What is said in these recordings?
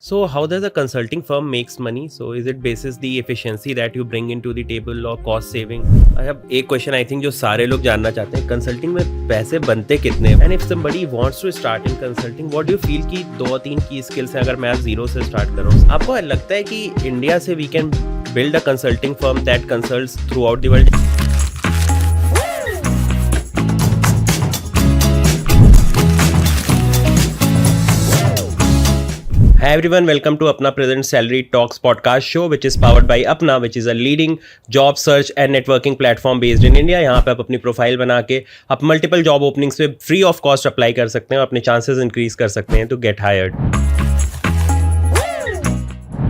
So how does a consulting firm makes money? So is it basis the efficiency that you bring into the table or cost saving? I have एक question I think जो सारे लोग जानना चाहते हैं, consulting में पैसे बनते कितने? And if somebody wants to start in consulting, what do you feel कि 2-3 की skills हैं अगर मैं आज zero से start कर रहा हूँ? आपको लगता है कि इंडिया से we can build a consulting firm that consults throughout the world? Hi everyone, welcome to Apna present Salaried Talks podcast show, which is powered by Apna, which is a leading job search and networking platform based in India. यहाँ पे आप अपनी profile बना के आप multiple job openings पे free of cost apply कर सकते हैं और अपने चांसेस इंक्रीज कर सकते हैं to get hired.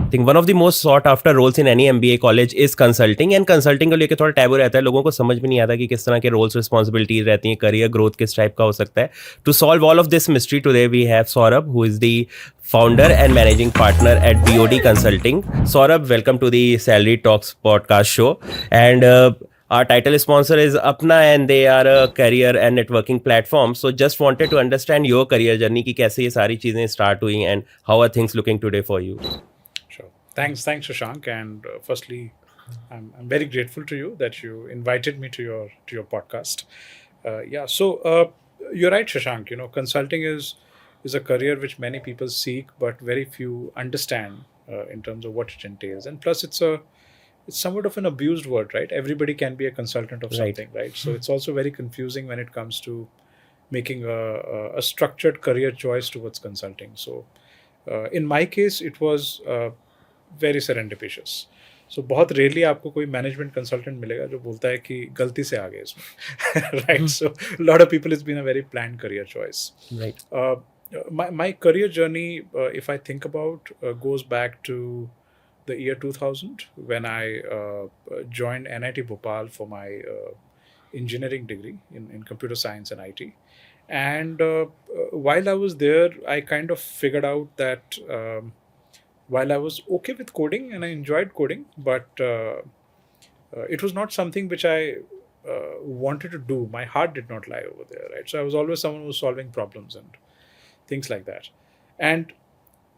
I think one of the most sought after roles in any MBA college is consulting, and consulting को लेके थोड़ा टैबू रहता है, लोगों को समझ भी नहीं आता कि किस तरह के roles responsibilities रहती हैं, career growth किस टाइप का हो सकता है. To solve all of this mystery today we have Saurabh, who is the founder and managing partner at BOD Consulting. Saurabh, welcome to the Salaried Talks podcast show. And our title sponsor is Apna, and they are a career and networking platform. So just wanted to understand your career journey कि कैसे ये सारी चीजें start हुई and how are things looking today for you? Thanks, Shashank. And firstly, I'm very grateful to you that you invited me to your podcast. So you're right, Shashank. You know, consulting is a career which many people seek, but very few understand in terms of what it entails. And plus, it's somewhat of an abused word, right? Everybody can be a consultant of something, right? So it's also very confusing when it comes to making a structured career choice towards consulting. So in my case, it was very serendipitous. So बहुत rarely आपको कोई management consultant मिलेगा जो बोलता है कि गलती से आ गए इसमें, right? So lot of people is been a very planned career choice. My career journey, if I think about, goes back to the year 2000 when I joined NIT Bhopal for my engineering degree in computer science and IT. And while I was there, I kind of figured out that while I was okay with coding and I enjoyed coding, but it was not something which I wanted to do. My heart did not lie over there, right? So I was always someone who was solving problems and things like that.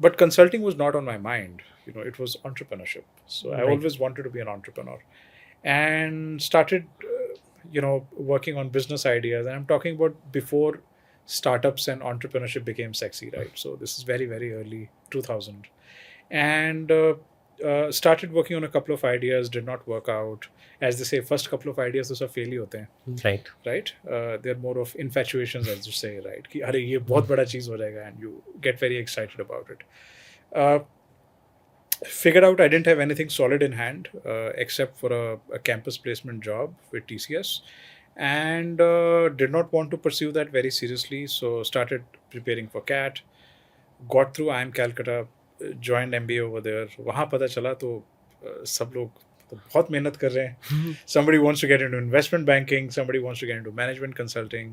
But consulting was not on my mind. You know, it was entrepreneurship. So I always wanted to be an entrepreneur and started, working on business ideas. And I'm talking about before startups and entrepreneurship became sexy, right? So this is very, very early 2000. And started working on a couple of ideas, did not work out. As they say, first couple of ideas तो सब fail ही होते हैं, right? They're more of infatuations, as you say, right? कि अरे ये बहुत बड़ा चीज़ हो जाएगा, and you get very excited about it. Figured out I didn't have anything solid in hand except for a campus placement job with TCS, and did not want to pursue that very seriously. So started preparing for CAT, got through IIM Calcutta, joined MBA over there. वहाँ पता चला तो सब लोग तो बहुत मेहनत कर रहे हैं. Somebody wants to get into investment banking, somebody wants to get into management consulting,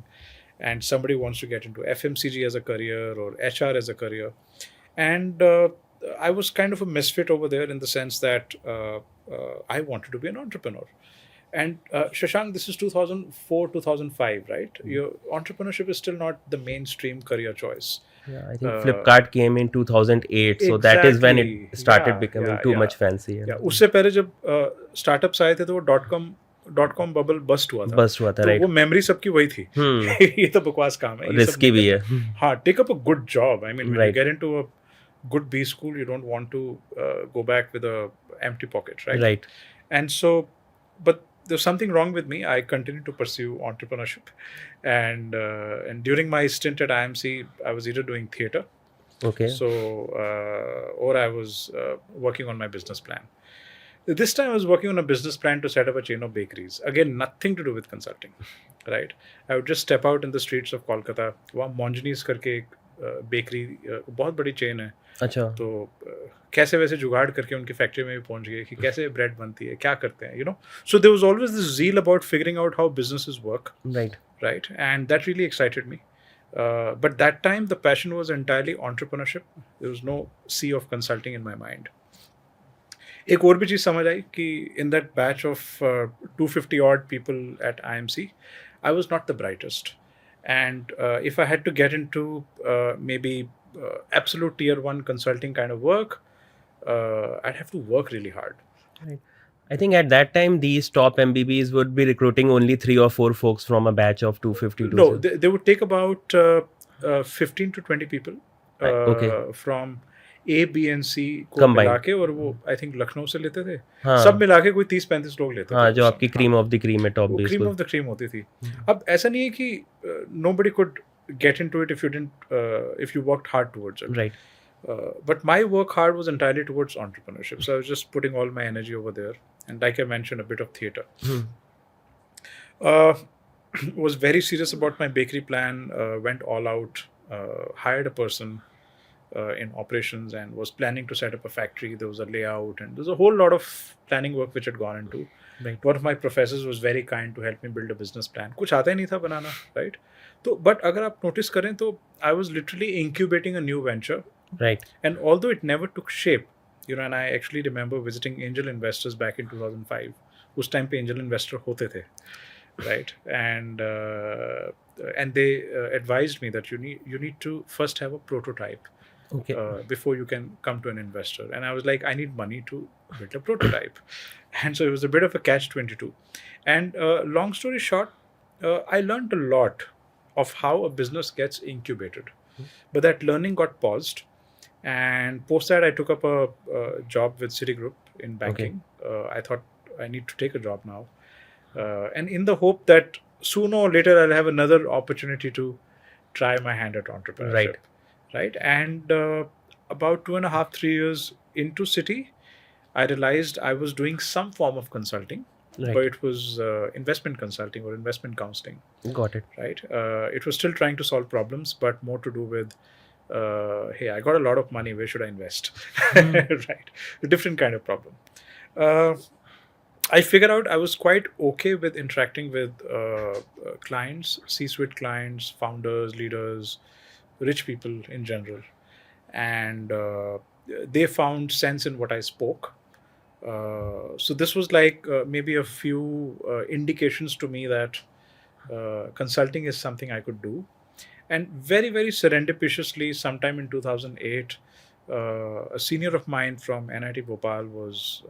and somebody wants to get into FMCG as a career or HR as a career. And I was kind of a misfit over there in the sense that I wanted to be an entrepreneur. And Shashank, this is 2004, 2005, right? Your entrepreneurship is still not the mainstream career choice. Yeah, I think Flipkart came in 2008, so that is when it started becoming too much fancy. उससे पहले जब startups आए थे तो वो .com bubble bust हुआ था, right? तो वो memory सबकी वही थी. ये तो बकवास काम है, risky भी है. हाँ, take up a good job. I mean, when you get into a good B school, you don't want to go back with a empty pocket, right? Right. And so, but there's something wrong with me. I continued to pursue entrepreneurship, and during my stint at IMC, I was either doing theater, so or I was working on my business plan. This time I was working on a business plan to set up a chain of bakeries. Again, nothing to do with consulting, right? I would just step out in the streets of Kolkata. वहाँ Monjani's करके एक bakery बहुत बड़ी chain है. अच्छा. तो कैसे वैसे जुगाड़ करके उनकी फैक्ट्री में भी पहुंच गए कि कैसे ब्रेड बनती है, क्या करते हैं, So there was always this zeal about figuring out how businesses work. Right. And that really excited me. But that time the passion was entirely entrepreneurship. There was no sea of consulting in my mind. एक और भी चीज़ समझ आई कि in that batch of 250 odd people at IMC, I was not the brightest. And if I had to get into maybe absolute tier 1 consulting kind of work, I'd have to work really hard. Right. I think at that time these top MBBs would be recruiting only 3 or 4 folks from a batch of 250 No, to they would take about 15 to 20 people okay, from A, B and C को मिला combined. के, और वो I think Lucknow से लेते थे, सब हाँ मिला के कोई 30-35 लोग लेते हाँ, थे जो उस आपकी समय. क्रीम हाँ, ऑफ द क्रीम है, टॉप वो बेस क्रीम को. ऑफ द क्रीम होती थी. अब ऐसा नहीं है कि nobody could get into it if you didn't if you worked hard towards it. Right. But my work hard was entirely towards entrepreneurship. So I was just putting all my energy over there. And like I mentioned, a bit of theater. Was very serious about my bakery plan, went all out, hired a person in operations and was planning to set up a factory. There was a layout and there was a whole lot of planning work which had gone into. Right. One of my professors was very kind to help me build a business plan. कुछ आता ही नहीं था बनाना, right? तो but अगर आप notice करें तो I was literally incubating a new venture. Right. And although it never took shape, and I actually remember visiting angel investors back in 2005. उस time पे angel investor होते थे, right? And they advised me that you need to first have a prototype Okay. before you can come to an investor. And I was like, I need money to build a prototype. And so it was a bit of a catch-22. And long story short, I learned a lot of how a business gets incubated. But that learning got paused. And post that, I took up a job with Citigroup in banking. I thought I need to take a job now. And in the hope that sooner or later I'll have another opportunity to try my hand at entrepreneurship. Right. And about 2.5, 3 years into Citi, I realized I was doing some form of consulting. Right. But it was investment consulting or investment counseling. Got it. Right. It was still trying to solve problems, but more to do with, hey, I got a lot of money, where should I invest? Right. A different kind of problem. I figured out I was quite okay with interacting with clients, C-suite clients, founders, leaders, rich people in general. And they found sense in what I spoke. So this was like maybe a few indications to me that consulting is something I could do. And very, very serendipitously, sometime in 2008, a senior of mine from NIT Bhopal was,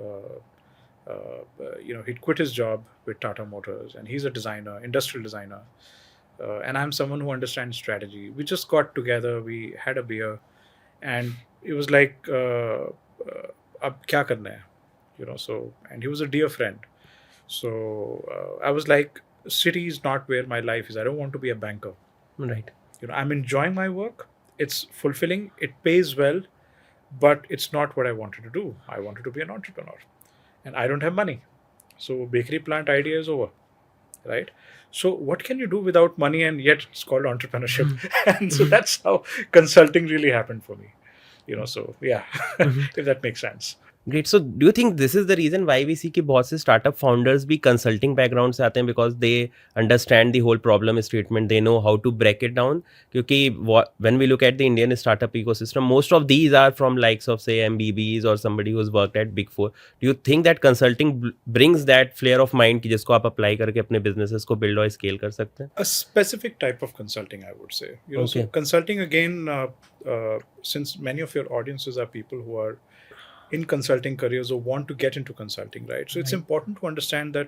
he'd quit his job with Tata Motors, and he's a designer, industrial designer. And I'm someone who understands strategy. We just got together, we had a beer, and it was like, ab kya karna hai? So, and he was a dear friend. So I was like, city is not where my life is. I don't want to be a banker. Right. I'm enjoying my work. It's fulfilling. It pays well, but it's not what I wanted to do. I wanted to be an entrepreneur, and I don't have money. So bakery plant idea is over, right? So what can you do without money, and yet it's called entrepreneurship? And so that's how consulting really happened for me. So yeah, if that makes sense. Great. So do you think this is the reason why we see कि बहुत से startup founders भी consulting background से आते हैं, because they understand the whole problem statement, they know how to break it down? क्योंकि when we look at the Indian startup ecosystem, most of these are from likes of say MBBs or somebody who's worked at Big Four. Do you think that consulting brings that flair of mind कि जिसको आप apply करके अपने businesses को build और scale कर सकते हैं? A specific type of consulting, I would say. So consulting again, since many of your audiences are people who are in consulting careers or want to get into consulting, right? So it's important to understand that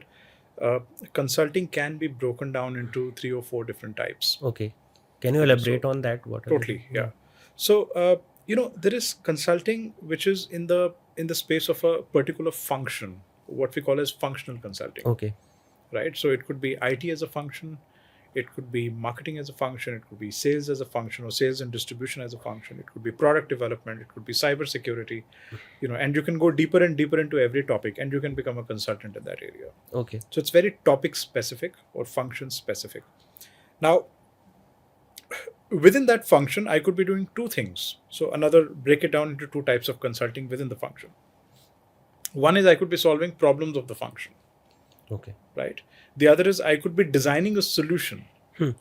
consulting can be broken down into 3 or 4 different types. Okay. Can you elaborate on that? Totally, yeah. So, there is consulting which is in the space of a particular function, what we call as functional consulting. Okay. Right? So it could be IT as a function, it could be marketing as a function, it could be sales as a function, or sales and distribution as a function, it could be product development, it could be cyber security, and you can go deeper and deeper into every topic, and you can become a consultant in that area. Okay. So it's very topic specific or function specific. Now, within that function, I could be doing 2 things. So break it down into 2 types of consulting within the function. One is I could be solving problems of the function. Okay. Right. The other is I could be designing a solution.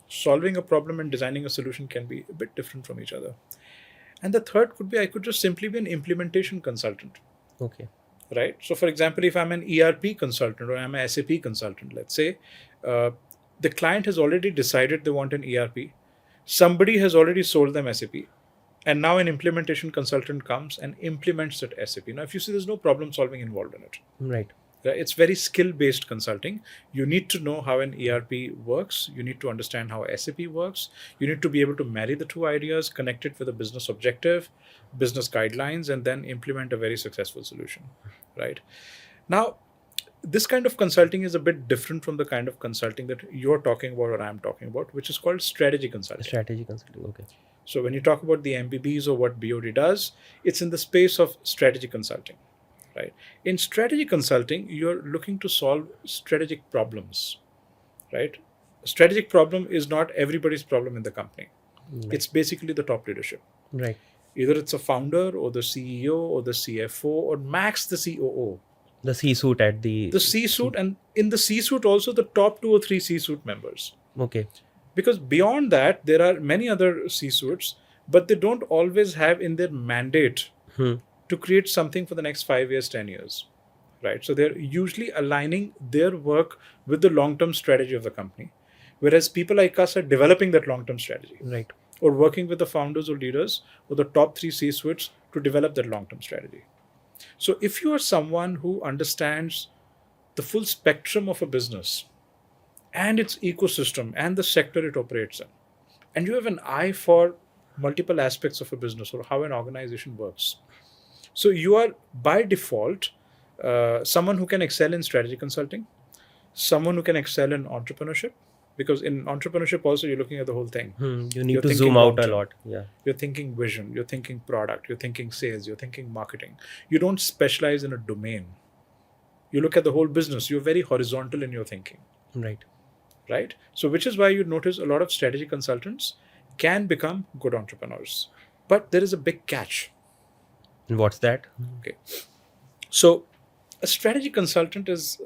Solving a problem and designing a solution can be a bit different from each other. And the third could be I could just simply be an implementation consultant. Okay. Right. So, for example, if I'm an ERP consultant or I'm a SAP consultant, let's say, the client has already decided they want an ERP. Somebody has already sold them SAP. And now an implementation consultant comes and implements that SAP. Now, if you see, there's no problem solving involved in it. Right. It's very skill based consulting. You need to know how an ERP works. You need to understand how SAP works. You need to be able to marry the two ideas, connect it with a business objective, business guidelines, and then implement a very successful solution. Right. Now, this kind of consulting is a bit different from the kind of consulting that you're talking about or I'm talking about, which is called strategy consulting. Strategy consulting. Okay. So when you talk about the MBBs or what BOD does, it's in the space of strategy consulting, right? In strategy consulting, you're looking to solve strategic problems, right? A strategic problem is not everybody's problem in the company. Right. It's basically the top leadership. Right. Either it's a founder or the CEO or the CFO or max the COO. The C-suite at The C-suite, and in the C-suite also the top 2 or 3 C-suite members. Okay. Because beyond that, there are many other C-suites, but they don't always have in their mandate to create something for the next 5 years, 10 years, right? So they're usually aligning their work with the long-term strategy of the company, whereas people like us are developing that long-term strategy, Right. or working with the founders or leaders or the top 3 C-suites to develop that long-term strategy. So if you are someone who understands the full spectrum of a business and its ecosystem and the sector it operates in, and you have an eye for multiple aspects of a business or how an organization works, so you are by default someone who can excel in strategy consulting, someone who can excel in entrepreneurship, because in entrepreneurship also you're looking at the whole thing. You need You're to thinking zoom out a long-term. lot. Yeah. You're thinking vision, you're thinking product, you're thinking sales, you're thinking marketing. You don't specialize in a domain. You look at the whole business. You're very horizontal in your thinking, Right. right? So which is why you notice a lot of strategy consultants can become good entrepreneurs. But there is a big catch. And what's that? Okay. So a strategy consultant is,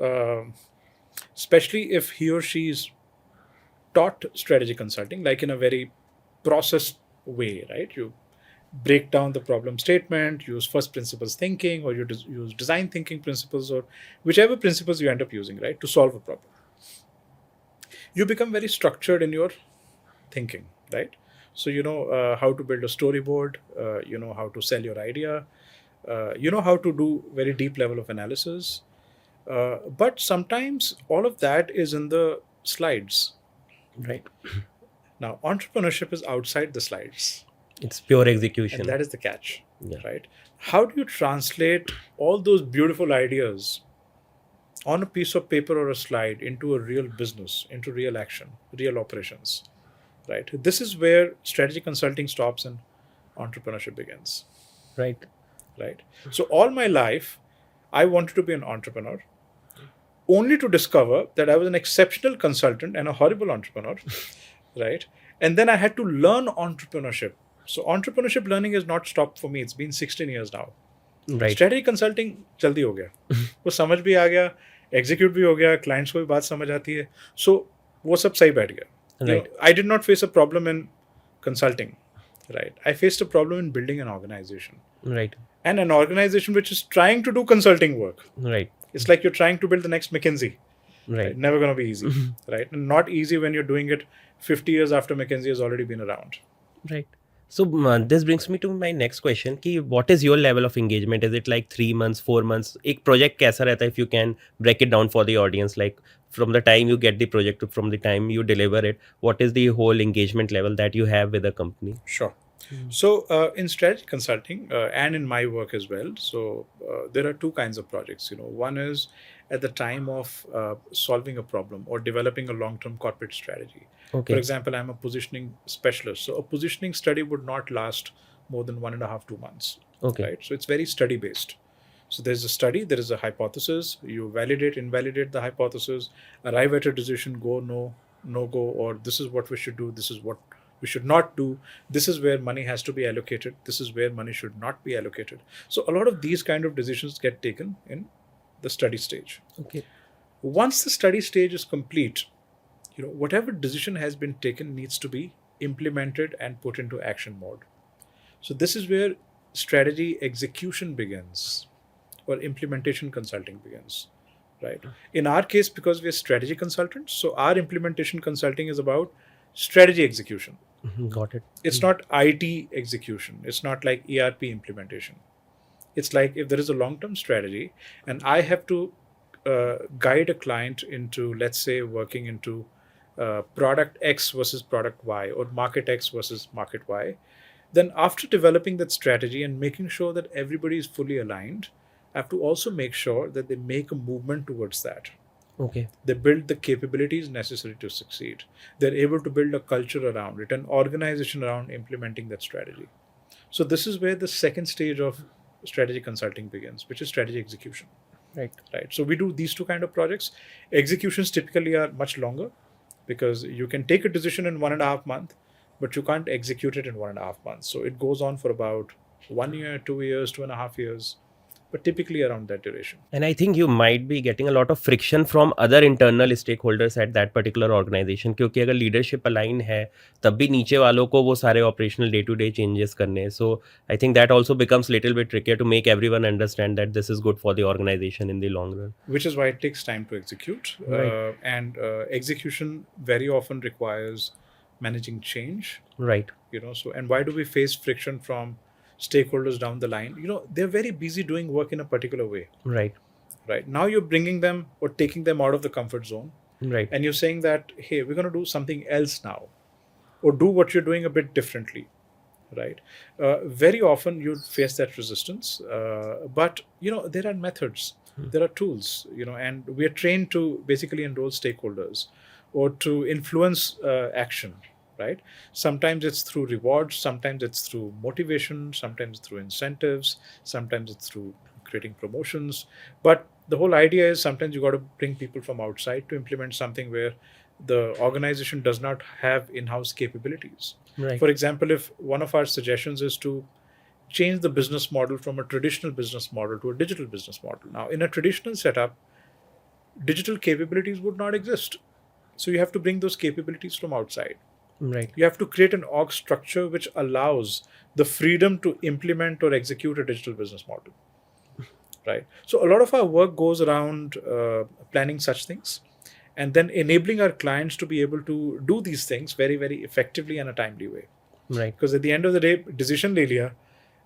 especially if he or she is taught strategy consulting, like in a very processed way, right? You break down the problem statement, use first principles thinking, or you use design thinking principles, or whichever principles you end up using, right, to solve a problem. You become very structured in your thinking, right? So you know how to build a storyboard, you know how to sell your idea, you know how to do very deep level of analysis. But sometimes all of that is in the slides. Right. Now, entrepreneurship is outside the slides, It's pure execution. and that is the catch, Yeah. right? How do you translate all those beautiful ideas on a piece of paper or a slide into a real business, into real action, real operations, right? This is where strategy consulting stops and entrepreneurship begins, Right. right? So all my life, I wanted to be an entrepreneur, only to discover that I was an exceptional consultant and a horrible entrepreneur, right? And then I had to learn entrepreneurship. So entrepreneurship learning has not stopped for me. It's been 16 years now. Right. Strategy consulting जल्दी हो गया, वो समझ भी आ गया, execute भी हो गया, क्लाइंट्स को भी बात समझ आती है, सो वो सब सही बैठ गया. Right. I did not face a problem in consulting, right? I faced a problem in building an organization, Right. and an organization which is trying to do consulting work. Right. It's like you're trying to build the next McKinsey. Right. Never going to be easy, right? And not easy when you're doing it 50 years after McKinsey has already been around. Right. So this brings me to my next question कि what is your level of engagement? Is it like 3 months, 4 months? एक project कैसा रहता है, if you can break it down for the audience, like from the time you get the project to from the time you deliver it, what is the whole engagement level that you have with a company? Sure. So in strategy consulting and in my work as well, so there are two kinds of projects. One is at the time of solving a problem or developing a long-term corporate strategy. Okay. For example, I'm a positioning specialist. So a positioning study would not last more than 1.5, 2 months. Okay. Right. So it's very study based. So there's a study, there is a hypothesis, you validate, invalidate the hypothesis, arrive at a decision, go, no go, or this is what we should do, this is what we should not do, this is where money has to be allocated, this is where money should not be allocated. So a lot of these kind of decisions get taken in the study stage. Okay. Once the study stage is complete, whatever decision has been taken needs to be implemented and put into action mode. So this is where strategy execution begins, or implementation consulting begins, right? In our case, because we are strategy consultants, so our implementation consulting is about strategy execution. Got it. It's not IT execution. It's not like ERP implementation. It's like if there is a long-term strategy and I have to guide a client into, let's say, working into product X versus product Y, or market X versus market Y, then after developing that strategy and making sure that everybody is fully aligned, I have to also make sure that they make a movement towards that. Okay. They build the capabilities necessary to succeed. They're able to build a culture around it, an organization around implementing that strategy. So this is where the second stage of strategy consulting begins, which is strategy execution. Right. Right. So we do these two kind of projects. Executions typically are much longer because you can take a decision in 1.5 months, but you can't execute it in 1.5 months. So it goes on for about 1 year, 2 years, 2.5 years, but typically around that duration. And I think you might be getting a lot of friction from other internal stakeholders at that particular organization, क्योंकि अगर leadership align है तब भी नीचे वालों को वो सारे operational day to day changes करने हैं. So I think that also becomes little bit trickier to make everyone understand that this is good for the organization in the long run. Which is why it takes time to execute. Right. And execution very often requires managing change. Right. So, and why do we face friction from stakeholders down the line? They're very busy doing work in a particular way. Right. Right. Now you're bringing them or taking them out of the comfort zone. Right. And you're saying that, hey, we're going to do something else now, or do what you're doing a bit differently. Right. Very often you face that resistance. But, there are methods, there are tools, and we are trained to basically enroll stakeholders or to influence action. Right. Sometimes it's through rewards, sometimes it's through motivation, sometimes through incentives, sometimes it's through creating promotions. But the whole idea is sometimes you got to bring people from outside to implement something where the organization does not have in-house capabilities. Right. For example, if one of our suggestions is to change the business model from a traditional business model to a digital business model. Now, in a traditional setup, digital capabilities would not exist. So you have to bring those capabilities from outside. Right. You have to create an org structure which allows the freedom to implement or execute a digital business model. Right. So a lot of our work goes around planning such things and then enabling our clients to be able to do these things very, very effectively in a timely way. Right. Because at the end of the day, decision ले लिया,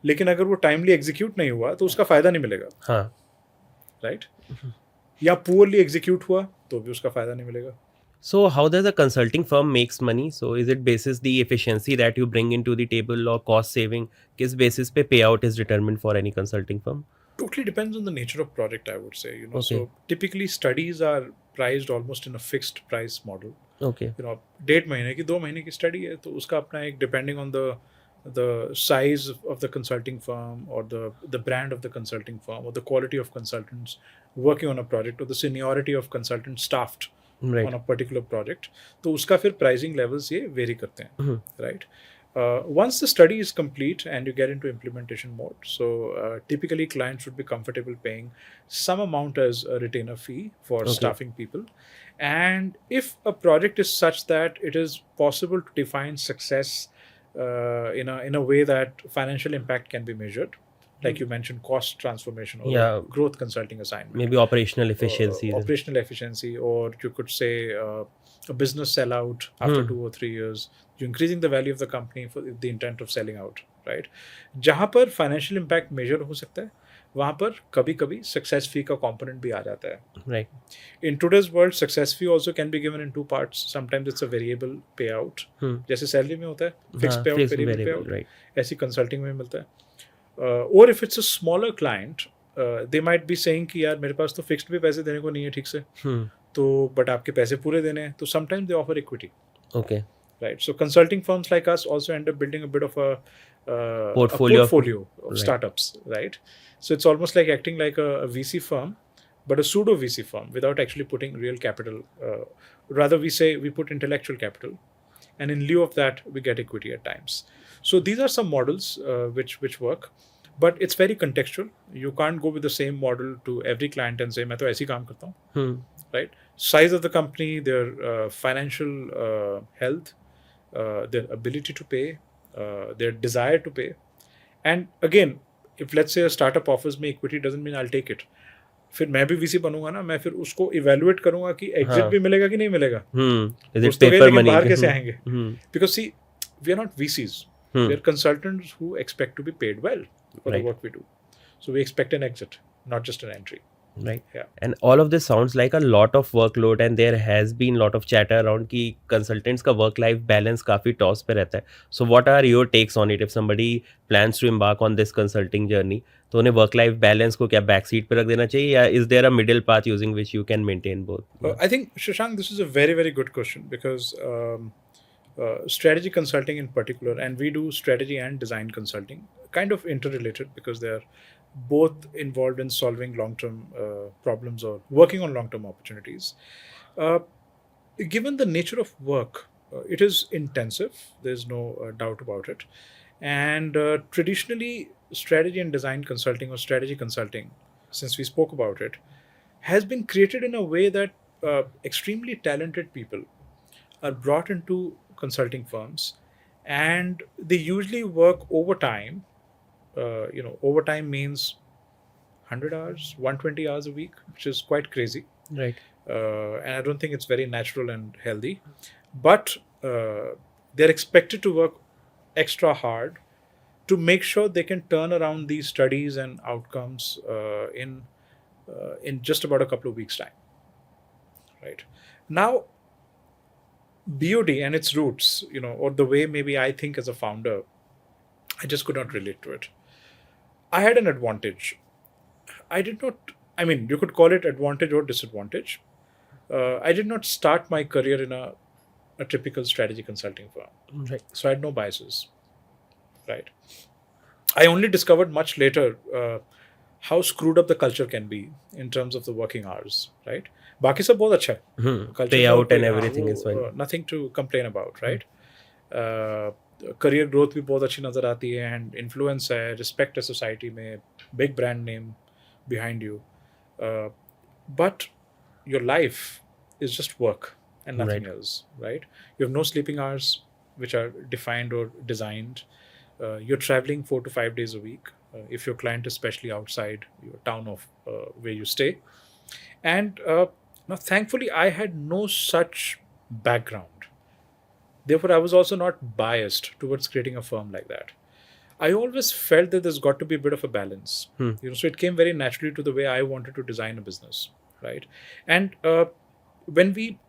लेकिन अगर वो timely execute नहीं हुआ तो उसका फायदा नहीं मिलेगा. हाँ. Right? या poorly execute हुआ तो भी उसका फायदा नहीं मिलेगा. So how does a consulting firm makes money? So is it basis the efficiency that you bring into the table or cost saving? किस basis पे payout is determined for any consulting firm? Totally depends on the nature of project, I would say. Okay. So typically studies are priced almost in a fixed price model. Okay. 1.5 महीने की 2 महीने की study है तो उसका अपना एक depending on the size of the consulting firm or the brand of the consulting firm or the quality of consultants working on a project or the seniority of consultants staffed Right. on a particular project. तो उसका फिर pricing levels ये vary करते हैं. Right. Once the study is complete and you get into implementation mode, so typically clients should be comfortable paying some amount as a retainer fee for staffing people. And if a project is such that it is possible to define success in a way that financial impact can be measured, like you mentioned, cost transformation or growth consulting assignment. Maybe operational efficiency. Operational efficiency, or you could say a business sellout after 2 or 3 years. You're increasing the value of the company for the intent of selling out, right? जहाँ पर financial impact measure हो सकता है, वहाँ पर कभी-कभी success fee का component भी आ जाता है. Right. In today's world, success fee also can be given in 2 parts. Sometimes it's a variable payout, जैसे salary में होता है, fixed payout, variable payout. Right. ऐसी consulting में मिलता है. Or if it's a smaller client, they might be saying कि यार मेरे पास तो fixed भी पैसे देने को नहीं है ठीक से, तो but आपके पैसे पूरे देने हैं, तो sometimes they offer equity. Okay. Right. So consulting firms like us also end up building a bit of a portfolio of startups, right? So it's almost like acting like a VC firm, but a pseudo VC firm without actually putting real capital. Rather, we say we put intellectual capital, and in lieu of that, we get equity at times. So these are some models which work, but it's very contextual. You can't go with the same model to every client and say मैं तो ऐसी काम करता हूँ, right? Size of the company, their financial health, their ability to pay, their desire to pay. And again, if let's say a startup offers me equity, doesn't mean I'll take it. फिर मैं भी VC बनूंगा ना, मैं फिर उसको evaluate करूंगा कि exit भी मिलेगा कि नहीं मिलेगा. Is it paper money? बाहर कैसे आएंगे? Because see, we are not VCs. We are consultants who expect to be paid well for the work we do. So we expect an exit, not just an entry. Right. Yeah. And all of this sounds like a lot of workload, and there has been lot of chatter around कि consultants का work life balance काफी toss पे रहता है. So what are your takes on it? If somebody plans to embark on this consulting journey, तो उन्हें work life balance को क्या backseat पे रख देना चाहिए, या is there a middle path using which you can maintain both? I think, Shashank, this is a very, very good question, because strategy consulting in particular, and we do strategy and design consulting, kind of interrelated, because they are both involved in solving long-term problems or working on long-term opportunities. Given the nature of work, it is intensive. There's no doubt about it. And traditionally, strategy and design consulting, or strategy consulting, since we spoke about it, has been created in a way that extremely talented people are brought into consulting firms, and they usually work overtime. Overtime means 100 hours, 120 hours a week, which is quite crazy. Right. And I don't think it's very natural and healthy. But they're expected to work extra hard to make sure they can turn around these studies and outcomes in just about a couple of weeks' time. Right. Now, BOD and its roots, or the way maybe I think as a founder, I just could not relate to it. I had an advantage. You could call it advantage or disadvantage. I did not start my career in a typical strategy consulting firm. Right. So I had no biases. Right. I only discovered much later how screwed up the culture can be in terms of the working hours. Right. बाकी सब बहुत अच्छा है. Culture Payout and हाँ, everything is fine. Nothing to complain about, right? Career growth भी बहुत अच्छी नजर आती है, and influence है, respect है society में, big brand name behind you. But your life is just work and nothing else, right? You have no sleeping hours, which are defined or designed. You're traveling 4 to 5 days a week, if your client is especially outside your town of where you stay. And now, thankfully, I had no such background. Therefore, I was also not biased towards creating a firm like that. I always felt that there's got to be a bit of a balance. So it came very naturally to the way I wanted to design a business, right? And when we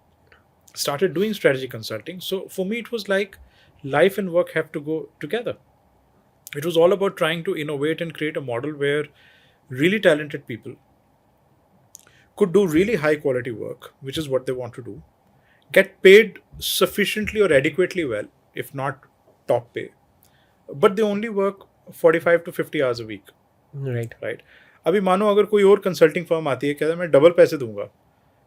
started doing strategy consulting, so for me, it was like life and work have to go together. It was all about trying to innovate and create a model where really talented people could do really high quality work, which is what they want to do, get paid sufficiently or adequately well, if not top pay, but they only work 45 to 50 hours a week. Right. अभी मानो अगर कोई और consulting firm आती है, कहता है मैं डबल पैसे दूंगा,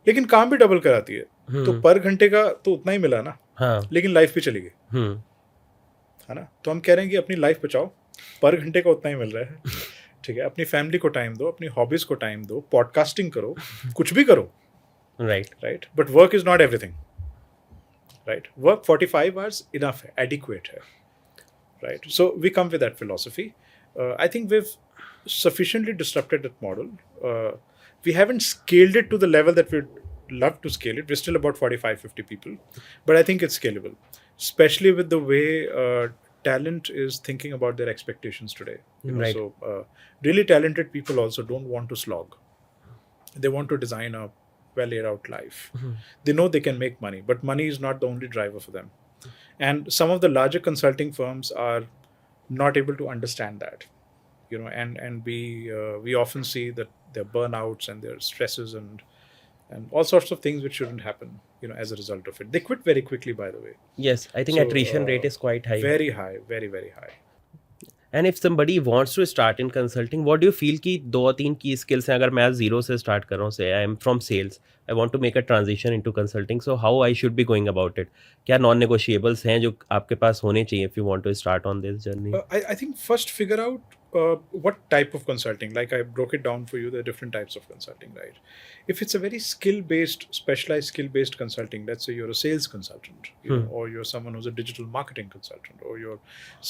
लेकिन काम भी डबल कराती है, तो पर घंटे का तो उतना ही मिला ना, लेकिन लाइफ भी चली गई, है ना? तो हम कह रहे हैं कि अपनी लाइफ बचाओ, पर घंटे का उतना ही मिल रहा है, ठीक है? अपनी फैमिली को टाइम दो, अपनी हॉबीज को टाइम दो, पॉडकास्टिंग करो, कुछ भी करो, right? But work is not everything, right? Work 45 hours enough है, एडिक्वेट है, right? So we come with that philosophy. I think we have sufficiently disrupted that model. We haven't scaled it to the level that we'd love to scale it. We're still about 45-50 people, but I think it's scalable, especially with the way talent is thinking about their expectations today. Right. So really talented people also don't want to slog. They want to design a well laid out life. They know they can make money, but money is not the only driver for them. And some of the larger consulting firms are not able to understand that. And we often see that there are burnouts and there are stresses and all sorts of things which shouldn't happen, as a result of it. They quit very quickly, by the way. Yes, I think attrition rate is quite high. Very high, very, very high. And if somebody wants to start in consulting, what do you feel कि 2-3 key skills हैं? अगर मैं आज zero से start कर रहा हूँ, say I am from sales, I want to make a transition into consulting, so how I should be going about it? क्या non-negotiables हैं जो आपके पास होने चाहिए if you want to start on this journey? I think first figure out what type of consulting. Like I broke it down for you, there are different types of consulting, right? If it's a very skill-based, specialized skill-based consulting, let's say you're a sales consultant, or you're someone who's a digital marketing consultant, or you're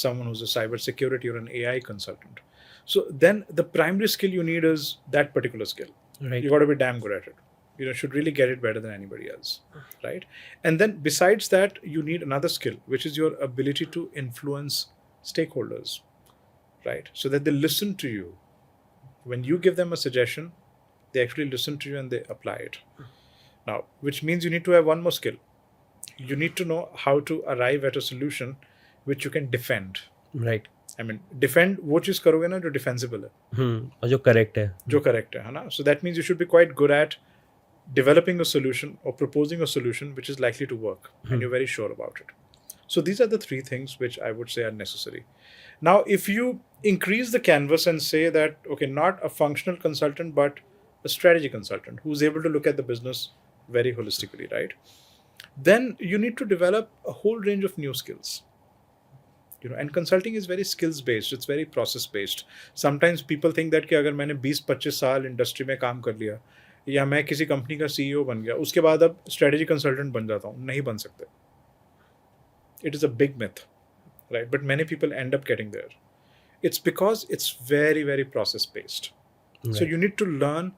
someone who's a cybersecurity or an AI consultant. So then the primary skill you need is that particular skill. Right. You got to be damn good at it. should really get it better than anybody else, right? And then besides that, you need another skill, which is your ability to influence stakeholders, right? So that they listen to you. When you give them a suggestion, they actually listen to you and they apply it. Now, which means you need to have one more skill. You need to know how to arrive at a solution which you can defend. Right. I mean, defend वो चीज करोगे ना जो defensible है, और जो correct है. जो correct है ना? So that means you should be quite good at developing a solution or proposing a solution which is likely to work, and you're very sure about it. So these are the three things which I would say are necessary. Now, if you increase the canvas and say that, okay, not a functional consultant, but a strategy consultant who's able to look at the business very holistically, right? Then you need to develop a whole range of new skills. And consulting is very skills based, it's very process based. Sometimes people think that कि अगर मैंने 20-25 साल industry में काम कर लिया या मैं किसी कंपनी का CEO बन गया उसके बाद अब स्ट्रेटजी कंसल्टेंट बन जाता हूँ, नहीं बन सकते. It is a big myth, right? But many people end up getting there. It's because it's very, very process based. Right. So you need to learn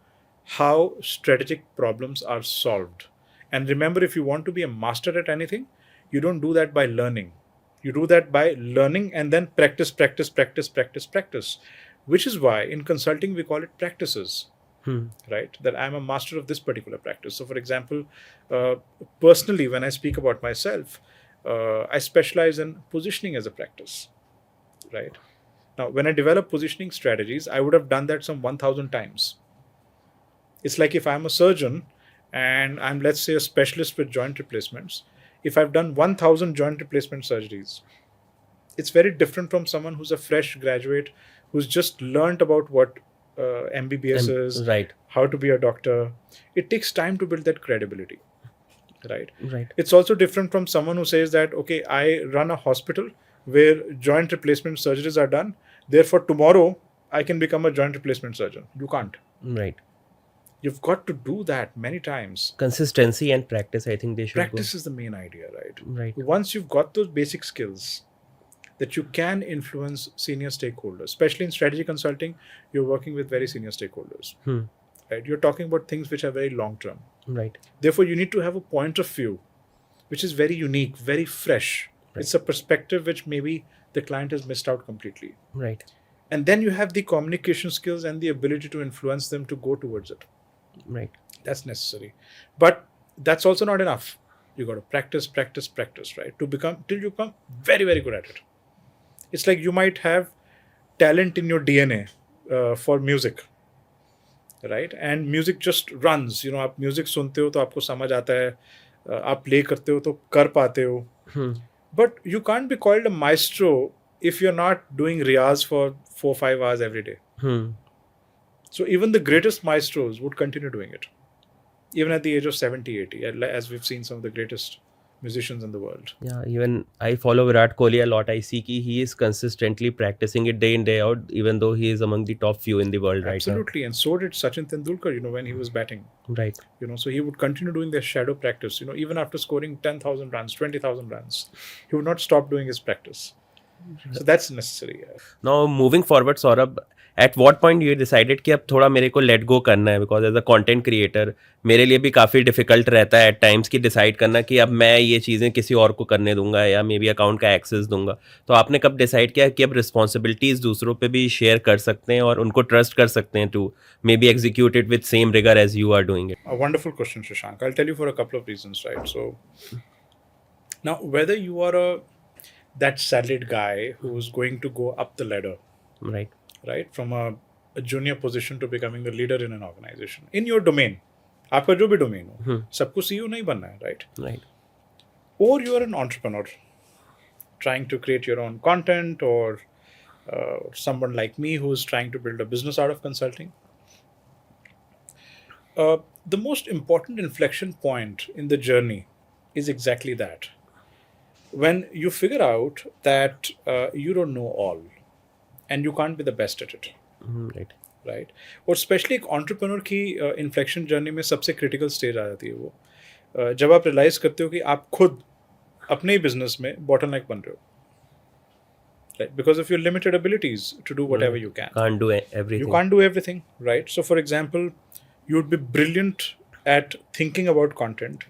how strategic problems are solved. And remember, if you want to be a master at anything, you don't do that by learning. You do that by learning and then practice, which is why in consulting we call it practices, right? That I'm a master of this particular practice. So for example, personally, when I speak about myself, I specialize in positioning as a practice, right? Now, when I develop positioning strategies, I would have done that some 1,000 times. It's like if I'm a surgeon and I'm, let's say, a specialist with joint replacements, if I've done 1,000 joint replacement surgeries, it's very different from someone who's a fresh graduate who's just learned about what MBBS is, right, how to be a doctor. It takes time to build that credibility, right? Right. It's also different from someone who says that, okay, I run a hospital where joint replacement surgeries are done, therefore tomorrow I can become a joint replacement surgeon. You can't. Right. You've got to do that many times. Consistency and practice, I think they should Practice is the main idea, right? Right. Once you've got those basic skills, that you can influence senior stakeholders, especially in strategy consulting, you're working with very senior stakeholders, right? You're talking about things which are very long term. Right. Therefore, you need to have a point of view which is very unique, very fresh. Right. It's a perspective which maybe the client has missed out completely. Right. And then you have the communication skills and the ability to influence them to go towards it. Right. That's necessary. But that's also not enough. You got to practice, right? Till you become very, very good at it. It's like you might have talent in your DNA for music, right? And music just runs. आप music सुनते हो तो आपको समझ आता है, आप play करते हो तो कर पाते हो. But you can't be called a maestro if you're not doing riyaz for 4-5 hours every day. So even the greatest maestros would continue doing it, even at the age of 70, 80, as we've seen some of the greatest musicians in the world. Yeah, even I follow Virat Kohli a lot. I see that he is consistently practicing it day in, day out, even though he is among the top few in the world right now. Absolutely, and so did Sachin Tendulkar, when he was batting. Right. So he would continue doing their shadow practice, even after scoring 10,000 runs, 20,000 runs. He would not stop doing his practice. So that's necessary. Now, moving forward, Saurabh, at what point you decided कि अब थोड़ा मेरे को let go करना है, because as a content creator मेरे लिए भी काफ़ी difficult रहता है at times कि decide करना कि अब मैं ये चीज़ें किसी और को करने दूंगा या मे बी अकाउंट का एक्सेस दूंगा. तो आपने कब decide किया कि अब responsibilities दूसरों पे भी share कर सकते हैं और उनको trust कर सकते हैं to maybe execute it with same rigor as you are doing it? A wonderful question, Shashank. I'll tell you for a couple of reasons, right? So now whether you are that salaried guy who's going to go up the ladder, right, from a junior position to becoming the leader in an organization in your domain, आपका जो भी domain हो, सबको CEO नहीं बनना है, right? Or you are an entrepreneur trying to create your own content, or someone like me who's trying to build a business out of consulting. The most important inflection point in the journey is exactly that. When you figure out that you don't know all and you can't be the best at it. Right? और specially एक entrepreneur की inflection journey में सबसे critical stage आ जाती है वो जब आप रियलाइज करते हो कि आप खुद अपने ही बिजनेस में bottleneck बन रहे हो. Right? Because of your limited abilities to do whatever you can. Can't do everything. You can't do everything, right? So for example, you would be brilliant at thinking about content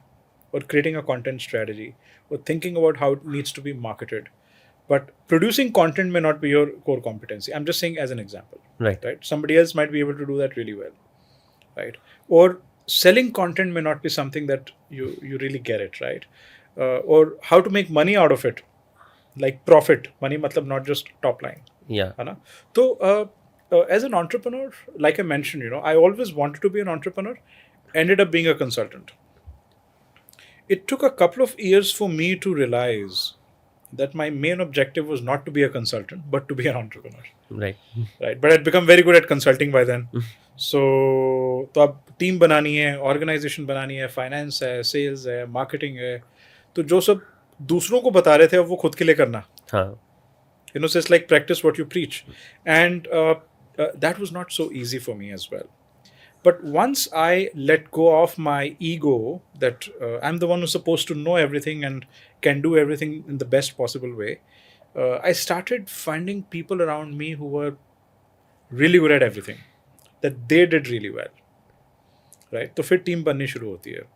or creating a content strategy or thinking about how it needs to be marketed. But producing content may not be your core competency. I'm just saying as an example. Right. Right? Somebody else might be able to do that really well. Right? Or selling content may not be something that you really get it, right? Or how to make money out of it, like profit. Money matlab not just top line. Yeah. है ना? So as an entrepreneur, like I mentioned, I always wanted to be an entrepreneur, ended up being a consultant. It took a couple of years for me to realize that my main objective was not to be a consultant, but to be an entrepreneur. Right. Right. But I'd become very good at consulting by then. So तो अब team बनानी है, organisation बनानी है, finance है, sales है, marketing है, तो जो सब दूसरों को बता रहे थे अब वो खुद के लिए करना. हाँ. So it's like practice what you preach. And that was not so easy for me as well. But once I let go of my ego that I'm the one who's supposed to know everything and can do everything in the best possible way, I started finding people around me who were really good at everything, that they did really well. Right? तो फिर team बननी शुरू होती है.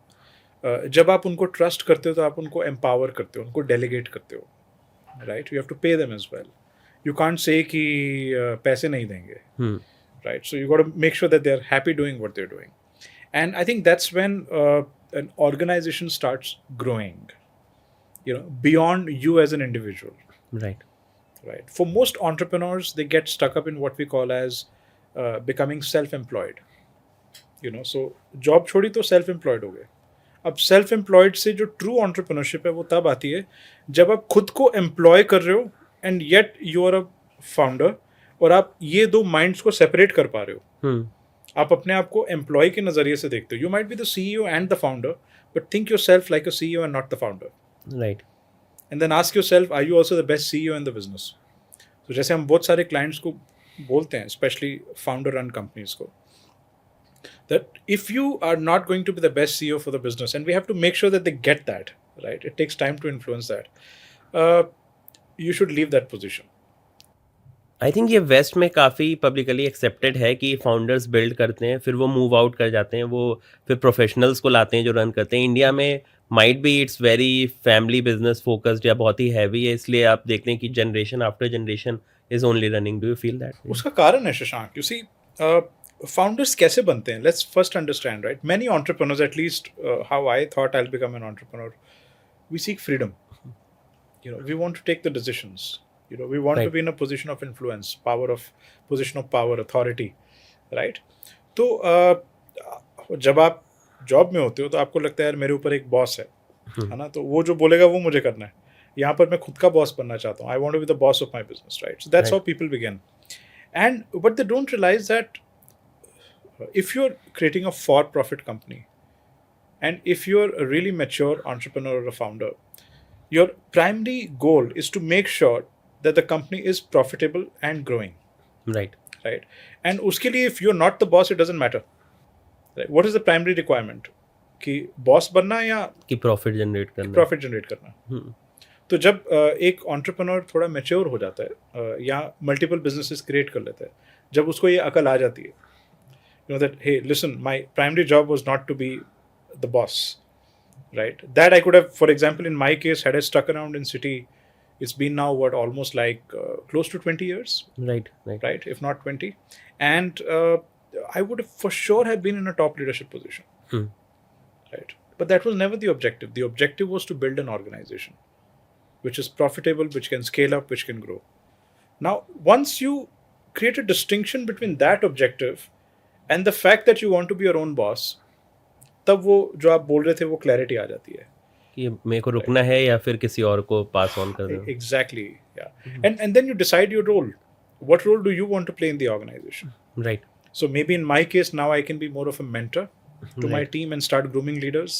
जब आप उनको trust करते हो तो आप उनको एम्पावर करते हो, उनको डेलीगेट करते हो. Right? You have to pay them as well. You can't say कि पैसे नहीं देंगे. Right? So you got to make sure that they're happy doing what they're doing. And I think that's when an organization starts growing, beyond you as an individual. Right. Right. For most entrepreneurs, they get stuck up in what we call as becoming self-employed. So job छोड़ी तो self-employed हो गए. अब self-employed से जो true entrepreneurship है वो तब आती है जब आप खुद को employ कर रहे हो and yet you are a founder और आप ये दो minds को separate कर पा रहे हो. आप अपने आप को employee के नज़रिए से देखते हो. You might be the CEO and the founder, but think yourself like a CEO and not the founder. Right. And then ask yourself, are you also the best CEO in the business? So जैसे हम बहुत सारे clients को बोलते हैं, especially founder-run companies को, that if you are not going to be the best CEO for the business, and we have to make sure that they get that, right? It takes time to influence that. You should leave that position. I think ये waste में काफ़ी publicly accepted है कि founders build करते हैं, फिर वो move out कर जाते हैं, वो फिर प्रोफेशनल्स को लाते हैं जो रन करते हैं. इंडिया में might be it's very family business focused या बहुत ही हैवी है, इसलिए आप देखते हैं कि generation after generation is only running. Do you feel that? उसका कारण है शशांक. यू सी founders कैसे बनते हैं? Let's first understand, right? Many entrepreneurs, at least how I thought I'll become an entrepreneur, we seek freedom. We want to take the decisions. We want to be in a position of influence, position of power, authority, right? तो जब आप job में होते हो तो आपको लगता है यार मेरे ऊपर एक बॉस है ना, तो वो जो बोलेगा वो मुझे करना है. यहाँ पर मैं खुद का बॉस बनना चाहता हूँ. I want to be the boss of my business, right? So that's how people begin. But they don't realize that if you're creating a for-profit company and if you're a really mature entrepreneur or a founder, your primary goal is to make sure that the company is profitable and growing. Right. And uske liye, if you're not the boss, it doesn't matter. Right? What is the primary requirement? कि boss बनना या कि profit generate करना. तो जब एक entrepreneur थोड़ा mature हो जाता है या multiple businesses create कर लेता है, जब उसको ये अकल आ जाती है, that, hey, listen, my primary job was not to be the boss, right? That I could have, for example, in my case, had I stuck around in city, it's been now almost like close to 20 years, right, if not 20, and I would have for sure have been in a top leadership position, right? But that was never the objective. The objective was to build an organization which is profitable, which can scale up, which can grow. Now, once you create a distinction between that objective and the fact that you want to be your own boss, तब वो जो आप बोल रहे थे वो clarity आ जाती है कि मेरे को रुकना है या फिर किसी और को पास ऑन कर दो. Exactly, yeah. And then you decide your role. What role do you want to play in the organization? Right. So maybe in my case now I can be more of a mentor to my team and start grooming leaders.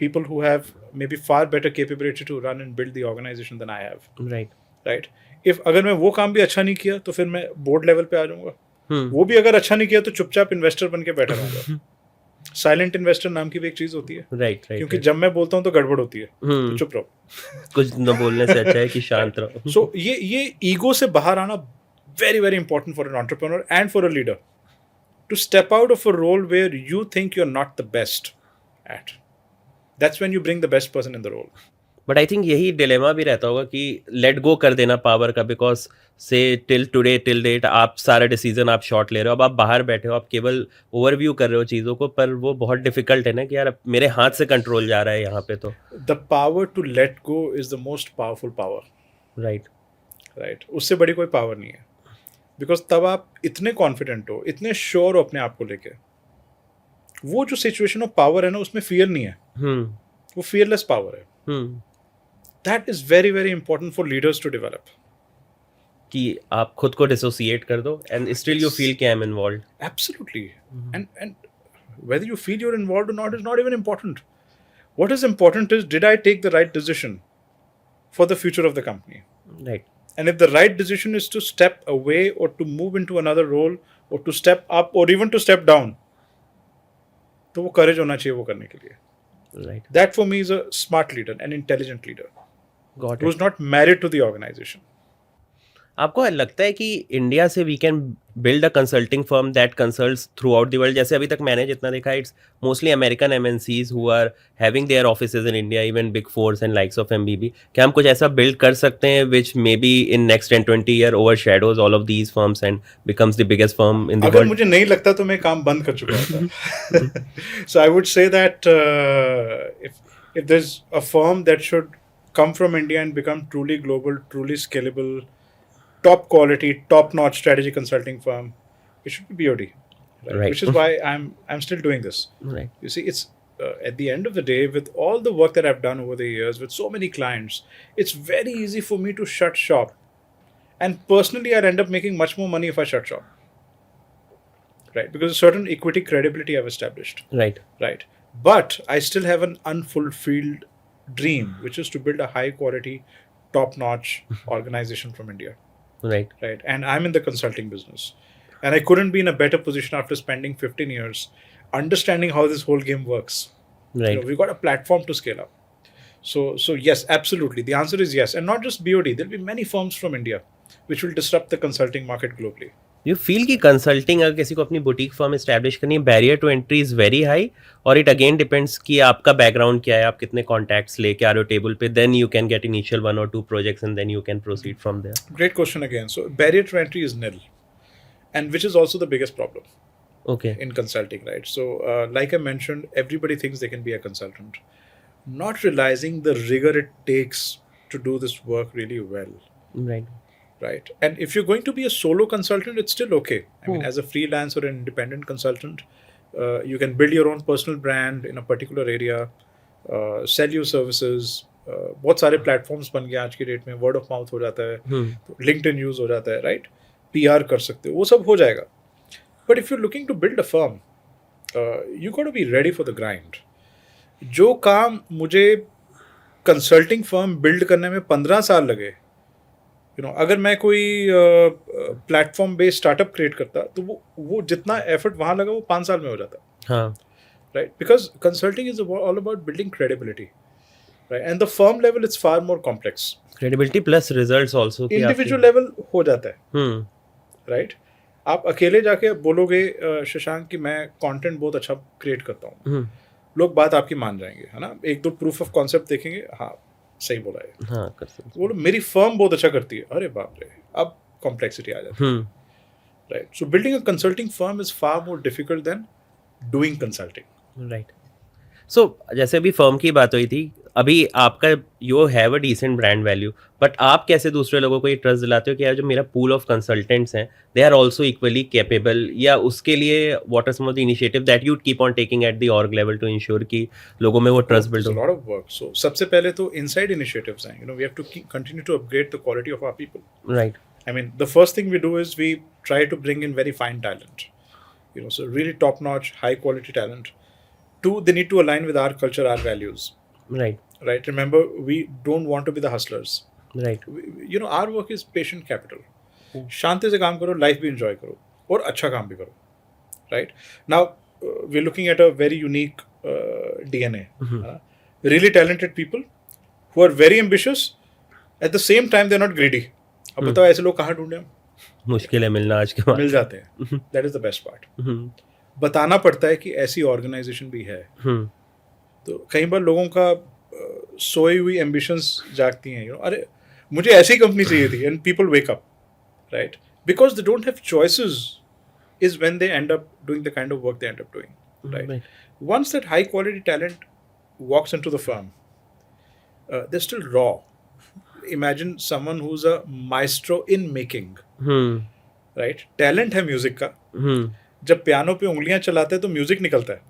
People who have maybe far better capability to run and build the organization than I have. Right. If अगर मैं वो काम भी अच्छा नहीं किया तो फिर मैं बोर्ड लेवल पे आ जाऊंगा. वो भी अगर अच्छा नहीं किया तो चुपचाप इन्वेस्टर बन के बैठा रहूंगा. साइलेंट इन्वेस्टर नाम की भी एक चीज होती है. राइट. क्योंकि जब मैं बोलता हूँ तो गड़बड़ होती है, तो चुप रहो. कुछ न बोलने से अच्छा है कि शांत रहो. सो ये ईगो से बाहर आना very very important for an entrepreneur and for a leader to step out of a role where you think you're not the best at. That's when you bring the best person in the role. But I think यही dilemma भी रहता होगा कि let go कर देना power का, because से till today till date आप सारा डिसीजन आप शॉर्ट ले रहे हो, अब आप बाहर बैठे हो, आप केवल ओवरव्यू कर रहे हो चीज़ों को, पर वो बहुत डिफिकल्ट है ना कि यार अब मेरे हाथ से कंट्रोल जा रहा है यहाँ पे तो. The power to let go is the most powerful power. Right. Right, उससे बड़ी कोई पावर नहीं है. बिकॉज तब आप इतने कॉन्फिडेंट हो, इतने श्योर हो अपने आप को लेके, वो जो सिचुएशन ऑफ पावर है ना, उसमें फियर नहीं है. वो फियरलेस पावर है. That is very very important for leaders to develop. कि आप खुद को डिसोसिएट कर दो एंड स्टिल यू फील कि I am involved. Absolutely. And whether you feel you're involved or not is not even important. What is important is, did I take the right decision for the future of the company? Right. And if the right decision is to step away or to move into another role or to step up or even to step down, तो वो courage होना चाहिए वो करने के लिए. Right. That for me is a smart leader, an intelligent leader, got who's not married to the organization. आपको लगता है कि इंडिया से we can build a consulting firm that consults throughout the world? जैसे अभी तक मैंने जितना देखा, it's mostly American MNCs who are having their offices in India, even big fours and likes of MBB. क्या हम कुछ ऐसा बिल्ड कर सकते हैं which may be in next 10-20 year overshadows all of these firms and becomes the biggest firm in the अगर world? मुझे नहीं लगता तो मैं काम बंद कर चुका था. So I would say that if there's a firm that should come from India and become truly global, truly scalable, top quality, top notch strategy consulting firm, it should be BOD, Right. which is why I'm still doing this. Right. You see, it's at the end of the day, with all the work that I've done over the years with so many clients, it's very easy for me to shut shop, and personally I'd end up making much more money if I shut shop, right? Because a certain equity credibility I've established, Right. right? But I still have an unfulfilled dream, which is to build a high quality, top notch organization from India. Right. Right, and I'm in the consulting business, and I couldn't be in a better position after spending 15 years understanding how this whole game works. Right. We've got a platform to scale up. So yes, absolutely, the answer is yes. And not just BOD, there'll be many firms from India which will disrupt the consulting market globally. You feel कि consulting अगर किसी को अपनी boutique firm establish करनी है, barrier to entry is very high, और it again depends कि आपका बैकग्राउंड क्या है, आप कितने कॉन्टैक्ट्स लेके आ रहे हो टेबल पे, then you can get initial 1 or 2 projects and then you can proceed from there? Great question again. So barrier to entry is nil, and which is also the biggest problem okay. in consulting, right? So like I mentioned, everybody thinks they can be a consultant, not realizing the rigor it takes to do this work really well. Right. Right. And if you're going to be a solo consultant, it's still okay. I mean, as a freelance or an independent consultant, you can build your own personal brand in a particular area, sell your services. बहुत सारे platforms बन गए आज की date में, word of mouth हो जाता है, LinkedIn use हो जाता है, right? PR कर सकते हो, वो सब हो जाएगा. But if you're looking to build a firm, you got to be ready for the grind. जो काम मुझे consulting firm build करने में 15 साल लगे, अगर मैं कोई प्लेटफॉर्म बेस्ड स्टार्टअप क्रिएट करता, तो वो जितना एफर्ट वहां लगा वो 5 साल में हो जाता. हाँ. Right, because consulting is all about building credibility, right? And the firm level it's far more complex. Credibility plus results also. Individual level हो जाता है, राइट? आप अकेले जाके बोलोगे शशांक कि मैं कंटेंट बहुत अच्छा क्रिएट करता हूँ, लोग बात आपकी मान जाएंगे, है ना? 1-2 प्रूफ ऑफ कॉन्सेप्ट देखेंगे, हाँ सही बोला है, हाँ कर सकते. बोलो मेरी फर्म बहुत अच्छा करती है, अरे बाप रे, अब कॉम्प्लेक्सिटी आ जाती है, right? So building a consulting firm is far more difficult than doing consulting. Right. So जैसे अभी फर्म की बात हुई थी, अभी आपका you have a decent brand value, but आप कैसे दूसरे लोगों को ये ट्रस्ट दिलाते हो कि यार जो मेरा पूल ऑफ कंसल्टेंट्स हैं they are also equally capable, या उसके लिए what are some of the initiative that you keep on taking at the org level to ensure कि लोगों में वो ट्रस्ट बिल्ड हो? Lot of work. सो सबसे पहले तो इनसाइड इनिशिएटिव्स हैं, we have to continue to upgrade the quality of our people. Right. I mean, the first thing we do is we try to bring in very fine talent, so really top-notch, high-quality talent. 2, they need to align with our culture, our values. Right. Right. Remember, we don't want to be the hustlers. Right. Our work is patient capital. शांति से काम करो, life भी enjoy करो, और अच्छा काम भी करो. Right. Now, we're looking at a very unique DNA. Really talented people who are very ambitious. At the same time, they're not greedy. अब बताओ ऐसे लोग कहाँ ढूंढे हम? मुश्किल है मिलना आज के बाद। मिल जाते हैं, that is the best part. बताना पड़ता है कि ऐसी ऑर्गेनाइजेशन भी है। तो कई बार लोगों का सोई हुई एम्बिशंस जागती हैं, अरे मुझे ऐसी कंपनी चाहिए थी, and people wake up, right, because they don't have choices is when they end up doing the kind of work they end up doing, right? Once that high quality talent walks into the firm, they're still raw. Imagine someone who's a maestro in making, right? Talent है music का, जब piano पे उंगलियां चलाते हैं तो music निकलता है,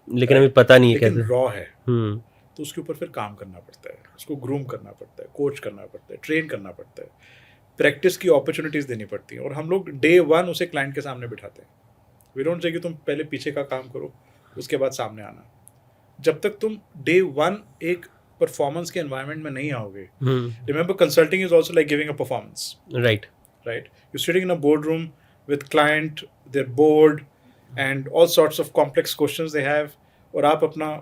लेकिन अभी पता नहीं है लेकिन कैसे। रॉ है, तो उसके ऊपर फिर काम करना पड़ता है, उसको ग्रूम करना पड़ता है, कोच करना पड़ता है, ट्रेन करना पड़ता है, प्रैक्टिस की अपॉर्चुनिटीज देनी पड़ती हैं, और हम लोग डे 1 उसे क्लाइंट के सामने बिठाते हैं। वी डोंट से कि तुम पहले पीछे का काम करो, उसके बाद सामने आना। जब तक तुम डे 1 एक परफॉर्मेंस के एनवायरनमेंट में नहीं आओगे, remember consulting is also like giving a performance, right, you sitting in a board room with client, their board and all sorts of complex questions they have, और आप अपना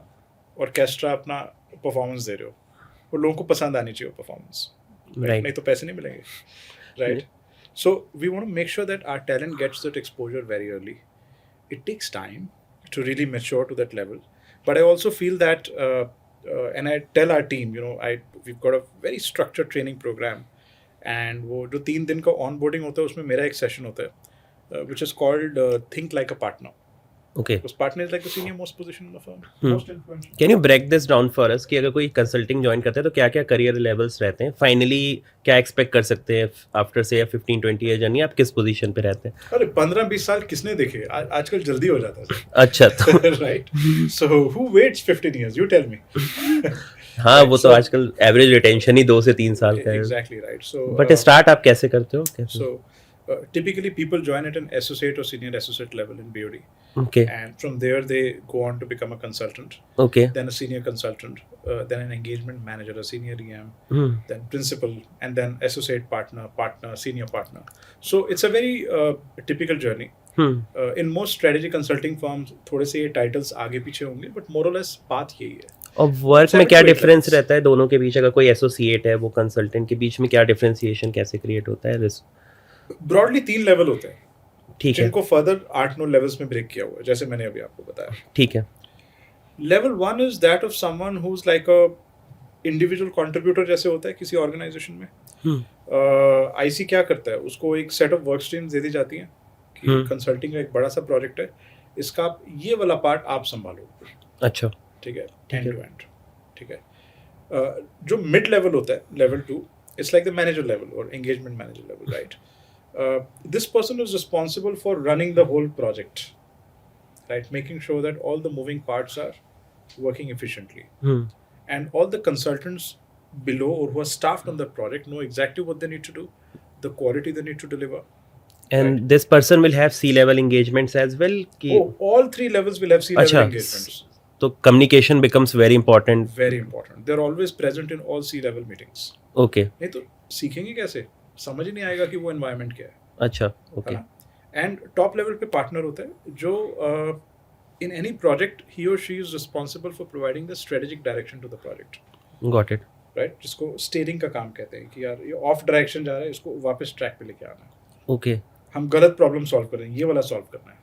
ऑर्केस्ट्रा, अपना performance दे रहे हो, और लोगों को पसंद आनी चाहिए परफॉर्मेंस, Right. नहीं तो पैसे नहीं मिलेंगे, right? So we want to make sure that our talent gets that exposure very early. It takes time to really mature to that level, but I also feel that and I tell our team, we've got a very structured training program, and वो जो 3 दिन का onboarding होता है उसमें मेरा एक session होता है, which is called think like a partner. Okay. Because partner is like the senior most position in the firm, most influential. Can you break this down for us कि अगर कोई कंसल्टिंग ज्वाइन करता है तो क्या क्या करियर लेवल्स रहते हैं, फाइनली क्या एक्सपेक्ट कर सकते हैं आफ्टर से 15-20 ईयर जर्नी, आप किस पोजीशन पे रहते हैं? अरे 15-20 साल किसने देखे, आजकल जल्दी हो जाता है। अच्छा, तो right, so who waits 15 years, you tell me. हाँ, वो तो आजकल एवरेज रिटेंशन ही 2 से 3 साल का है। Exactly right. So but start आप कैसे करते हो? सो typically people join at an associate or senior associate level in BOD. Okay. And from there they go on to become a consultant. Okay. Then a senior consultant, then an engagement manager, a senior EM, then principal, and then associate partner, senior partner. So it's a very typical journey. In most strategy consulting firms थोड़े से ये titles आगे पीछे होंगे, but more or less path यही है। और work में क्या डिफरेंस रहता है दोनों के बीच? अगर कोई एसोसिएट है, वो कंसल्टेंट के बीच में क्या डिफरेंशिएशन कैसे क्रिएट होता है? ब्रॉडली 3 लेवल होते हैं, ठीक है, जिनको फर्दर 8-9 लेवल्स में ब्रेक किया हुआ है, जैसे मैंने अभी आपको बताया। ठीक है। Level 1 is that of someone who is like a individual contributor, जैसे होता है किसी ऑर्गेनाइजेशन में। आईसी क्या करता है, उसको एक सेट ऑफ वर्क स्ट्रीम्स दे दी जाती हैं कि कंसल्टिंग का एक बड़ा सा प्रोजेक्ट है, इसका आप ये वाला पार्ट आप संभालो। अच्छा, ठीक है, एंड टू एंड, ठीक है। जो मिड लेवल होता है, level 2, it's like the manager level और engagement manager level, right? This person is responsible for running the whole project, right? Making sure that all the moving parts are working efficiently. And all the consultants below or who are staffed on the project know exactly what they need to do, the quality they need to deliver. And right? This person will have C-level engagements as well? All 3 levels will have C-level engagements. So communication becomes very important. Very important. They're always present in all C-level meetings. Okay. नहीं तो सीखेंगे कैसे? समझ ही नहीं आएगा कि वो environment क्या है। अच्छा, ओके। एंड टॉप लेवल पे पार्टनर होता है जो इन एनी प्रोजेक्ट ही और she is responsible for providing the strategic direction to the project. Got it, right, जिसको स्टीयरिंग का काम कहते हैं कि यार ये ऑफ डायरेक्शन जा रहा है, इसको वापस ट्रैक पे लेके आना है। ओके, हम गलत प्रॉब्लम सॉल्व कर रहे हैं, ये वाला सॉल्व करना है,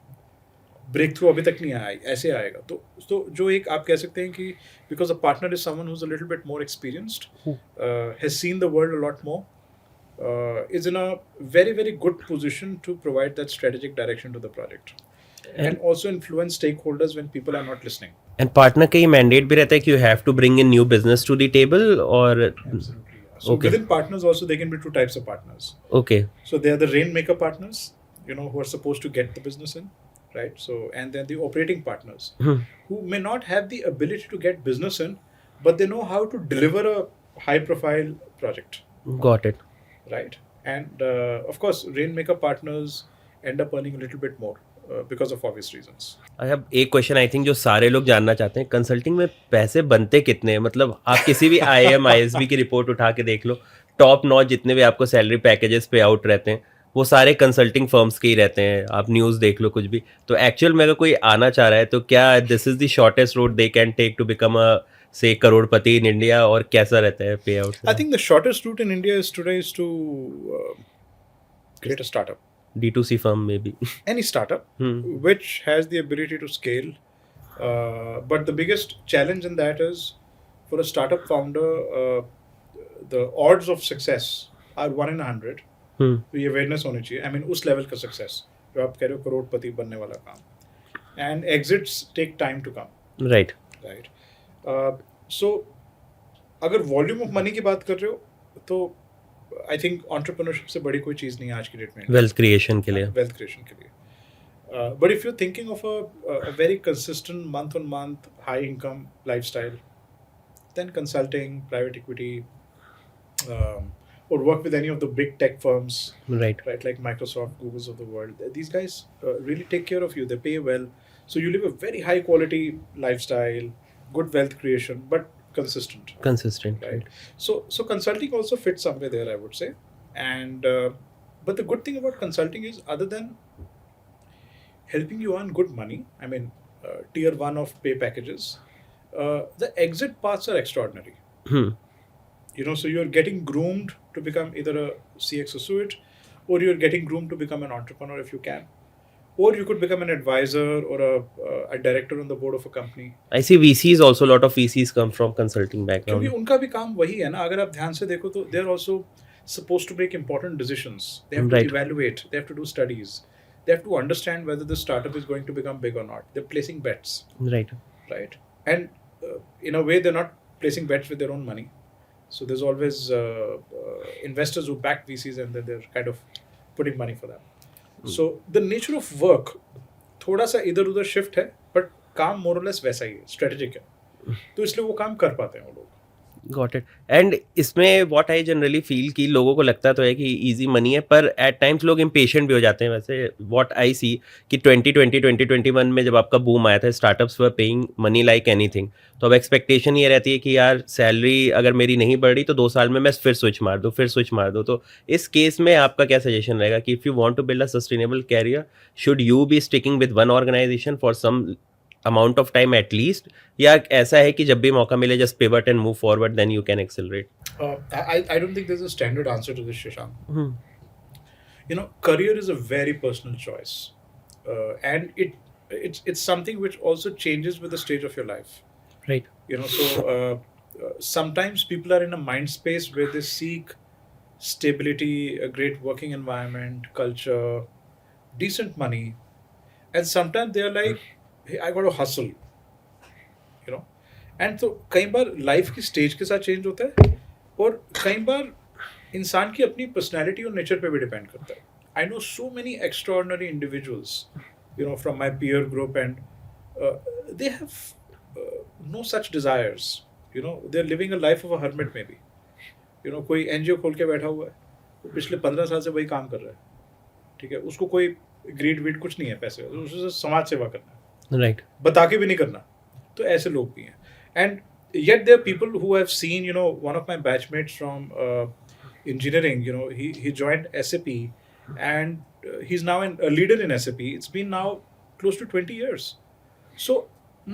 ब्रेक थ्रू अभी तक नहीं आया, ऐसे आएगा। तो जो एक आप कह सकते हैं कि because a partner is someone who is a little bit more experienced, has seen the world a lot more, is in a very, very good position to provide that strategic direction to the project and also influence stakeholders when people are not listening. And partner का ये mandate भी रहता है कि you have to bring in new business to the table or? Absolutely, yeah. So within partners also there can be 2 types of partners. Okay. So they are the rainmaker partners, who are supposed to get the business in, right? So, and then the operating partners who may not have the ability to get business in, but they know how to deliver a high profile project. Got it. Right, and of course rainmaker partners end up earning a little bit more because of obvious reasons. I have एक question I think जो सारे लोग जानना चाहते हैं, consulting में पैसे बनते कितने हैं? मतलब आप किसी भी IIM ISB की रिपोर्ट उठा के देख लो, टॉप नॉच जितने भी आपको सैलरी पैकेजेस पे आउट रहते हैं वो सारे कंसल्टिंग फर्म्स के ही रहते हैं। आप न्यूज़ देख लो, कुछ भी। तो एक्चुअल में अगर कोई आना चाह रहा है तो क्या this is the shortest road they can take to become a say crorepati in India, और कैसा रहता है pay out? I think the shortest route in India is today is to create a startup. D2C firm maybe. any startup which has the ability to scale. But the biggest challenge in that is for a startup founder, the odds of success are 1 in 100. तो ये awareness होनी चाहिए. I mean उस level का success जो आप कह रहे हो करोड़पति बनने वाला काम. And exits take time to come. Right. Right. So अगर volume of money की बात कर रहे हो तो I think entrepreneurship से बड़ी कोई चीज़ नहीं है आज की डेट में. Wealth creation के लिए. Wealth creation के लिए. But if you're thinking of a very consistent month-on-month high income lifestyle, then consulting, private equity, or work with any of the big tech firms, Right. like Microsoft, Googles of the world. These guys really take care of you. They pay well, so you live a very high quality lifestyle, good wealth creation, but consistent. Consistent. Right. So consulting also fits somewhere there, I would say. And but the good thing about consulting is, other than helping you earn good money, I mean, tier 1 of pay packages, the exit paths are extraordinary. So you're getting groomed to become either a CX associate, or you're getting groomed to become an entrepreneur if you can, or you could become an advisor or a director on the board of a company. I see VCs also, a lot of VCs come from consulting background. क्योंकि उनका भी काम वही है ना. अगर आप ध्यान से देखो तो they're also supposed to make important decisions. They have to evaluate, they have to do studies. They have to understand whether the startup is going to become big or not. They're placing bets. Right. And in a way, they're not placing bets with their own money. So there's always investors who back VCs, and then they're kind of putting money for them. So the nature of work थोड़ा सा इधर उधर shift है, but काम more or less वैसा ही है, strategic है. तो इसलिए वो काम कर पाते हैं वो लोग. Got it. एंड इसमें व्हाट आई जनरली फील कि लोगों को लगता तो है कि इजी मनी है, पर एट टाइम्स लोग इम्पेशेंट भी हो जाते हैं. वैसे व्हाट आई सी कि 2021 में जब आपका बूम आया था, startups were paying money like anything, तो अब एक्सपेक्टेशन ये रहती है कि यार सैलरी अगर मेरी नहीं बढ़ रही तो 2 साल में मैं फिर स्विच मार दूँ. तो इस केस में आपका क्या सजेशन रहेगा कि if you want to build a sustainable career, should you be sticking with one organisation for some amount of time at least, या ऐसा है कि जब भी मौका मिले just pivot and move forward, then you can accelerate? I don't think there's a standard answer to this, Shashank. Career is a very personal choice, and it's something which also changes with the stage of your life. Right. So sometimes people are in a mind space where they seek stability, a great working environment, culture, decent money, and sometimes they are like, hey, I got to hustle, and so कई बार life की stage के साथ change होता है, और कई बार इंसान की अपनी पर्सनैलिटी और नेचर पे भी डिपेंड करता है. I know so many extraordinary individuals from my peer group, and they have no such desires. They are living a life of a hermit may be. कोई एनजीओ खोल के बैठा हुआ है, वो पिछले 15 साल से वही काम कर रहा है. ठीक है, उसको कोई ग्रीड वीड कुछ नहीं है पैसे, उससे समाज सेवा करना है. Right. बता के भी नहीं करना. तो ऐसे लोग भी हैं. And yet there are people who have seen, one of my batchmates from engineering, he joined SAP, and he's now a leader in SAP. It's been now close to 20 years. So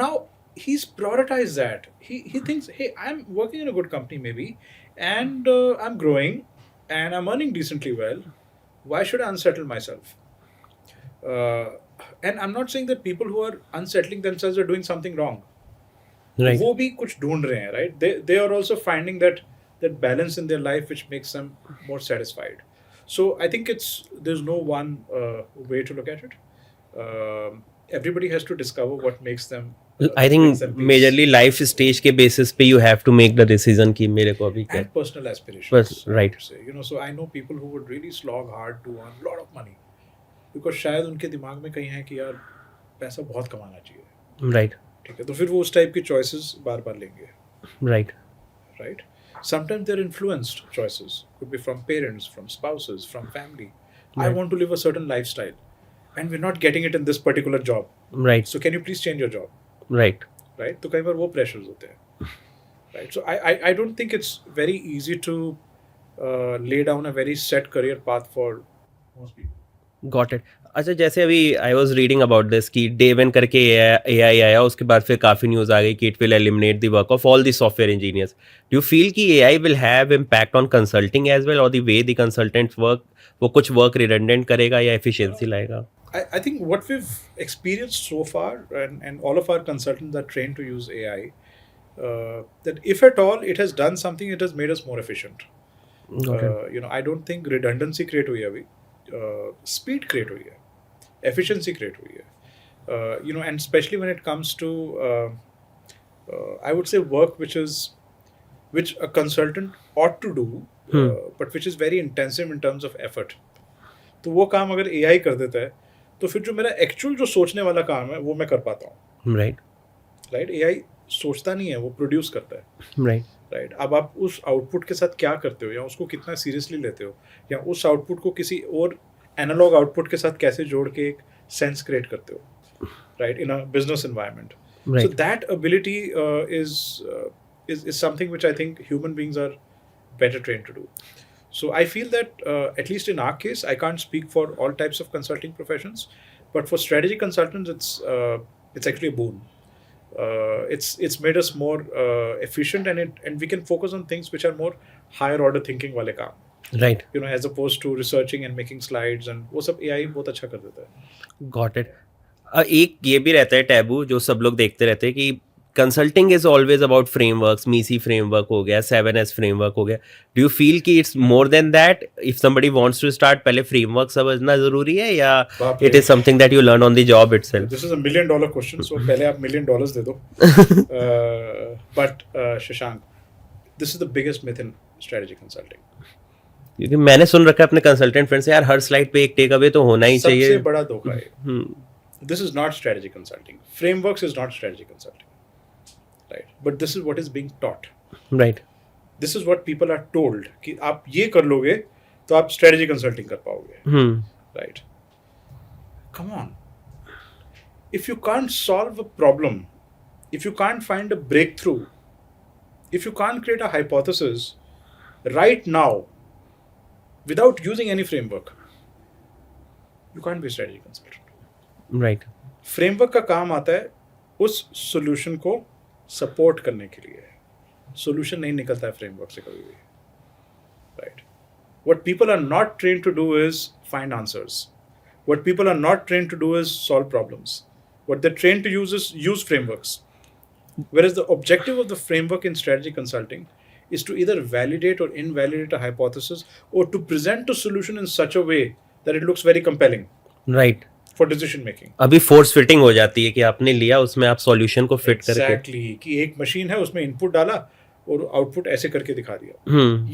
now he's prioritized that. He thinks, hey, I'm working in a good company maybe, and I'm growing, and I'm earning decently well. Why should I unsettle myself? And I'm not saying that people who are unsettling themselves are doing something wrong. Right. वो भी कुछ ढूंढ रहे हैं, right? They are also finding that balance in their life which makes them more satisfied. So I think there's no one way to look at it. Everybody has to discover what makes them. I think majorly life stage के basis पे you have to make the decision कि मेरे को अभी क्या. And personal aspirations. Right. So I know people who would really slog hard to earn a lot of money. Because शायद उनके दिमाग में कहीं है कि यार पैसा बहुत कमाना चाहिए. राइट. ठीक है, तो फिर वो उस टाइप की चॉइसेस बार बार लेंगे. Right. Sometimes they are influenced choices, could be from parents, from spouses, from family. I want to live a certain lifestyle and we are not getting it in this particular job. Right. So can you please change your job. Right. तो कई बार वो pressures होते हैं. Right. So I don't think it's very easy to lay down a very set career path for most people. Got it. अच्छा, जैसे अभी I was reading about this कि डेविन करके एआई आया, उसके बाद फिर काफ़ी न्यूज़ आ गई कि it will eliminate the work of all the software engineers. Do you feel कि AI will have impact on consulting as well, और the way the consultants work, वो कुछ वर्क रिडंडेंट करेगा या एफिशिएंसी लाएगा? I think what we've experienced so far, and all of our consultants are trained to use AI, that if at all it has done something, it has made us more efficient. Got it. I don't think redundancy create हुई है अभी, speed create हुई है, efficiency create हुई है. And especially when it comes to, I would say work which a consultant ought to do, but which is very intensive in terms of effort. तो वो काम अगर AI कर देता है, तो फिर जो मेरा एक्चुअल जो सोचने वाला काम है वो मैं कर पाता हूँ. राइट. AI सोचता नहीं है, वो प्रोड्यूस करता है. राइट. अब आप उस आउटपुट के साथ क्या करते हो, या उसको कितना सीरियसली लेते हो, या उस आउटपुट को किसी और एनालॉग आउटपुट के साथ कैसे जोड़ के एक सेंस क्रिएट करते हो, right, in a business environment. So that ability is something which I think human beings are better trained to do. So I feel that at least in our case, I can't speak for all types of consulting professions, but for strategy consultants, it's actually a boon. It's made us more efficient, and we can focus on things which are more higher order thinking wale kaam. Right. As opposed to researching and making slides, and वो सब AI बहुत अच्छा कर देता है. Got it. एक ये भी रहता है टैबू जो सब लोग देखते रहते हैं कि consulting is always about frameworks, MECE framework हो गया, 7S फ्रेमवर्क हो गया. डू यू फील कि it's more than that? If somebody wants to start, पहले फ्रेमवर्क समझना जरूरी है, या it is something that you learn on the job itself? This is $1 million question, so पहले आप $1 million दे दो. But Shashank, this is the biggest myth in strategy consulting. क्योंकि मैंने सुन रखा है अपने कंसल्टेंट फ्रेंड से, यार हर स्लाइड पे एक टेक अवे तो होना ही चाहिए. सबसे बड़ा धोखा है. This is not strategy consulting. Frameworks is not strategy consulting. Right. But this is what is being taught. Right. This is what people are told कि आप ये कर लोगे तो आप strategy consulting कर पाओगे. Right. Come on. If you can't solve a problem, if you can't find a breakthrough, if you can't create a hypothesis right now without using any framework, you can't be a strategy consultant. Right. Framework का काम आता है उस solution को support करने के लिए. Solution नहीं निकलता है फ्रेमवर्क से कभी भी. Right. What people are not trained to do is find answers. What people are not trained to do is solve problems. What they trained to use is use frameworks. Whereas the objective of the framework in strategy consulting is to either validate or invalidate a hypothesis, or to present a solution in such a way that it looks very compelling. Right. For decision making. अभी force fitting हो जाती है कि आपने लिया, उसमें आप solution को फिट करके. Exactly. कि एक मशीन है, उसमें इनपुट डाला और आउटपुट ऐसे करके दिखा दिया.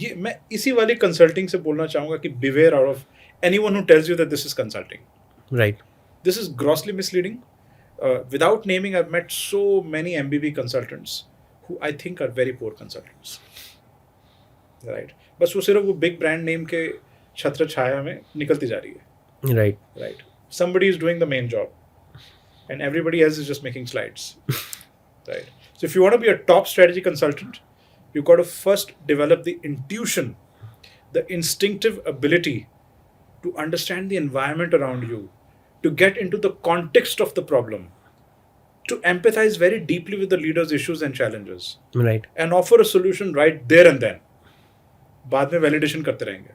ये मैं इसी वाली कंसल्टिंग से बोलना चाहूंगा कि beware out of anyone who tells you that this is consulting. Right. This is grossly misleading. Without naming, I've met so many MBB consultants who I think are very poor consultants. Right. बस वो सिर्फ वो big brand name के छत्र छाया में निकलती जा रही है. Right. Right. Somebody is doing the main job and everybody else is just making slides. Right. So if you want to be a top strategy consultant, you've got to first develop the intuition, the instinctive ability to understand the environment around you, to get into the context of the problem, to empathize very deeply with the leader's issues and challenges. Right. And offer a solution right there and then. बाद में validation करते रहेंगे.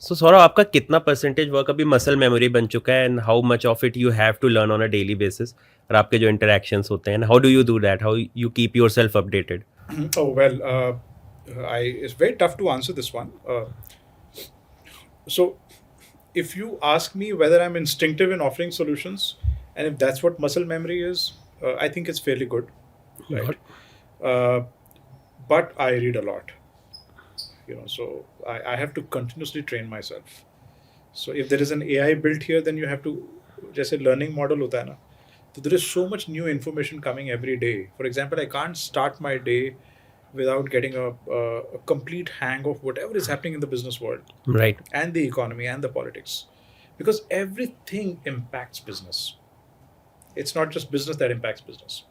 सो सौरभ, आपका कितना percentage work अभी muscle memory बन चुका है, and how much of it you have to learn on a daily basis, और आपके जो इंटरेक्शंस होते हैं, how do you do that, how you keep yourself updated? Oh well, it's very tough to answer this one. So if you ask me whether I'm instinctive in offering solutions, and if that's what muscle memory is, I think it's fairly good. Right. But I read a lot. So I have to continuously train myself. So if there is an AI built here, then you have to, जैसे learning model होता है ना, so there is so much new information coming every day. For example, I can't start my day without getting a complete hang of whatever is happening in the business world. Right. And the economy and the politics. Because everything impacts business. It's not just business that impacts business.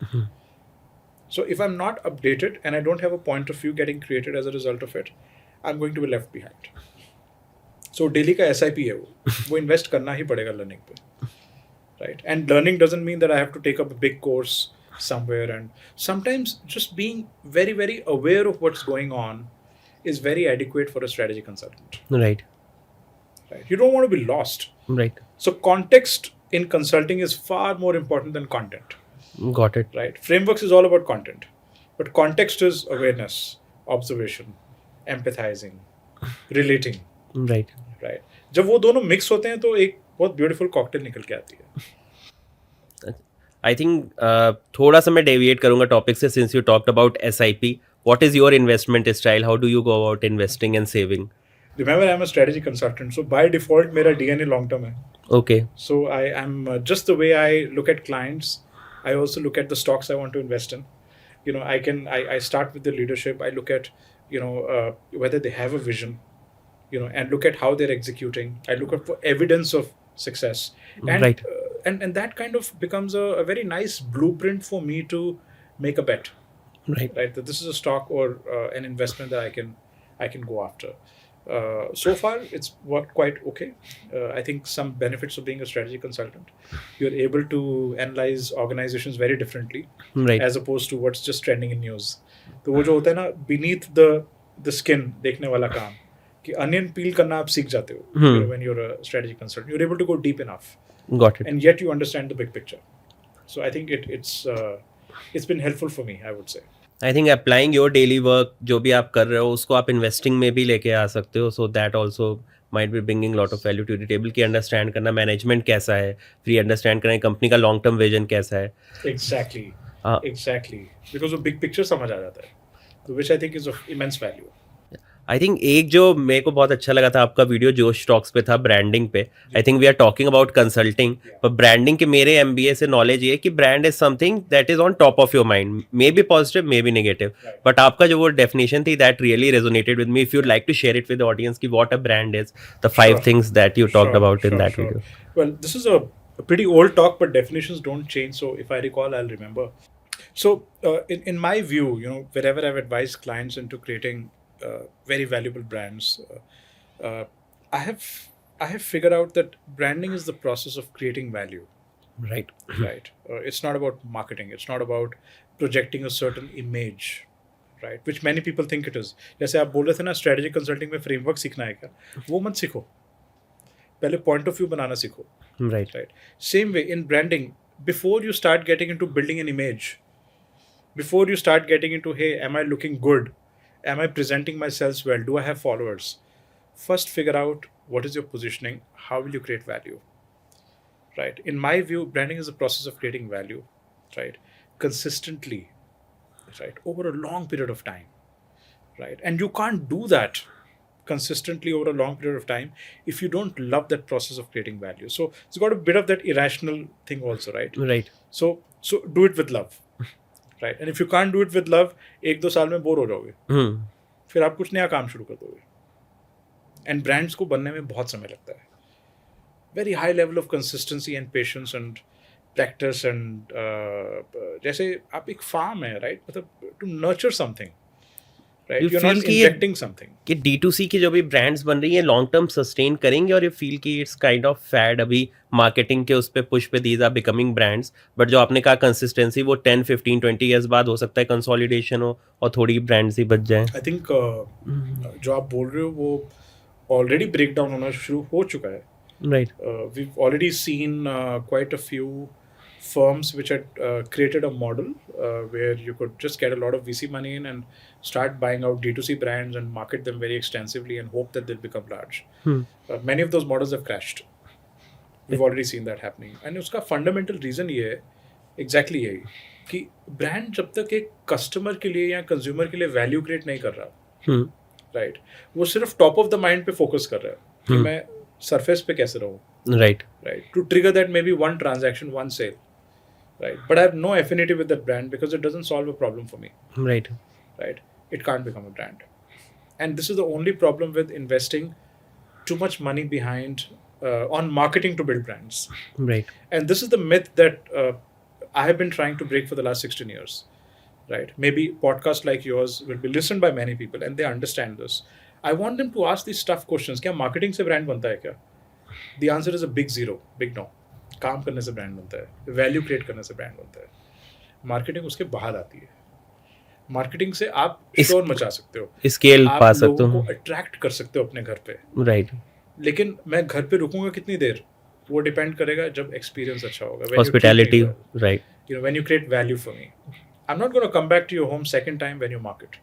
So if I'm not updated and I don't have a point of view getting created as a result of it, I'm going to be left behind. So daily का SIP है वो invest करना ही पड़ेगा learning पे, right? And learning doesn't mean that I have to take up a big course somewhere, and sometimes just being very very aware of what's going on is very adequate for a strategy consultant, Right. right? You don't want to be lost. Right. So context in consulting is far more important than content, Got it. right? Frameworks is all about content, but context is awareness, observation, empathizing, relating, Right. right? जब वो दोनों mix होते हैं तो एक बहुत beautiful cocktail निकल के आती है. आई थिंक थोड़ा सा मैं डेविएट करूंगा टॉपिक से since you talked about SIP. What is your investment style? How do you go about investing and saving? Remember, I'm a strategy consultant, so by default, मेरा DNA long term है. Okay. So I am just the way I look at clients. I also look at the stocks I want to invest in. You know, I start with the leadership. I look at, whether they have a vision, and look at how they're executing. I look at for evidence of success, and Right. And that kind of becomes a very nice blueprint for me to make a bet. Right. Right, that this is a stock or an investment that I can go after. So far, it's worked quite okay. I think some benefits of being a strategy consultant. You're able to analyze organizations very differently, Right. as opposed to what's just trending in news. तो वो जो होता है ना beneath the skin देखने वाला काम कि onion peel करना आप सीख जाते हो when you're a strategy consultant. You're able to go deep enough, Got it. and yet you understand the big picture. So I think it's been helpful for me, I would say. I think applying your daily work जो भी आप कर रहे हो उसको आप investing में भी लेके आ सकते हो. So that also might be bringing lot of value to the table कि अंडरस्टैंड करना मैनेजमेंट कैसा है, फिर अंडरस्टैंड करना कंपनी का लॉन्ग टर्म विजन कैसा है. Exactly. हाँ. Exactly. Because वो big picture समझ आ जाता है. So which I think is of immense value. I think एक जो मेरे को बहुत अच्छा लगा था आपका वीडियो जोश टॉक्स पे था ब्रांडिंग पे. I think we are talking about consulting, पर ब्रांडिंग के मेरे MBA से नॉलेज ये है कि brand is something that is on top of your mind, may be positive may be negative, but आपका जो वो डेफिनेशन थी that really resonated with me. If you like to share it with audience कि what a brand is, the 5 things that you talked about in that video. Well, this is a pretty old talk, but definitions don't change. So if I recall, I'll remember. So in my view, wherever I've advised clients into creating very valuable brands, I have figured out that branding is the process of creating value. Right. Right. It's not about marketing. It's not about projecting a certain image, right? Which many people think it is. जैसे आप बोल रहे थे ना strategy consulting में framework सीखना है क्या? वो मत सीखो. पहले point of view बनाना सीखो. Right. Right. Same way in branding. Before you start getting into building an image, before you start getting into, hey, am I looking good? Am I presenting myself well? Do I have followers? First, figure out what is your positioning. How will you create value? Right. In my view, branding is a process of creating value, right? Consistently, right? Over a long period of time, right? And you can't do that consistently over a long period of time if you don't love that process of creating value. So it's got a bit of that irrational thing also, right? Right. So do it with love. Right. And if you can't do it with love, 1-2 साल में bore हो जाओगे. फिर आप कुछ नया काम शुरू कर दोगे. And brands को बनने में बहुत समय लगता है. Very high level of consistency and patience and practice and जैसे आप एक farm है, right? मतलब to nurture something, right? You You're feel not कि injecting something. कि D2C की जो भी ब्रांड्स बन रही है लॉन्ग टर्म सस्टेन करेंगे, और ये फील कि इट्स काइंड ऑफ फैड अभी मार्केटिंग के उस पे पुश पे these are becoming brands, but जो आपने कहा कंसिस्टेंसी वो 10, 15, 20 ईयर्स बाद हो सकता है कंसोलिडेशन हो और थोड़ी ब्रांड्स ही बच जाएं. I think जो आप बोल रहे हो वो already breakdown होना शुरू हो चुका है. Right. We've already seen quite a few firms which had created a model where you could just get a lot of VC money in and start buying out D2C brands and market them very extensively and hope that they'll become large. Many of those models have crashed. We've already seen that happening. And उसका fundamental reason ये है, exactly यही, कि brand जब तक एक customer के लिए या consumer के लिए value create नहीं कर रहा, right, वो सिर्फ top of the mind पे focus कर रहा है कि मैं surface पे कैसे रहूँ. Right. Right. To trigger that maybe one transaction, one sale. Right. But I have no affinity with that brand because it doesn't solve a problem for me. Right. Right. It can't become a brand. And this is the only problem with investing too much money behind on marketing to build brands. Right. And this is the myth that I have been trying to break for the last 16 years. Right. Maybe podcasts like yours will be listened by many people and they understand this. I want them to ask these tough questions. क्या marketing से brand बनता है क्या? The answer is a big zero, big no. काम करने से brand बनता है, value create करने से brand बनता है. Marketing उसके बाहर आती है. मार्केटिंग से आप शोर मचा सकते हो, स्केल आप पा सकते लोगों हो, को अट्रैक्ट कर सकते हो अपने घर पे, राइट. लेकिन मैं घर पे रुकूंगा कितनी देर, वो डिपेंड करेगा जब एक्सपीरियंस अच्छा होगा. Hospitality, right. You know, when you create value for me, I'm not going to come back to your home second time when you market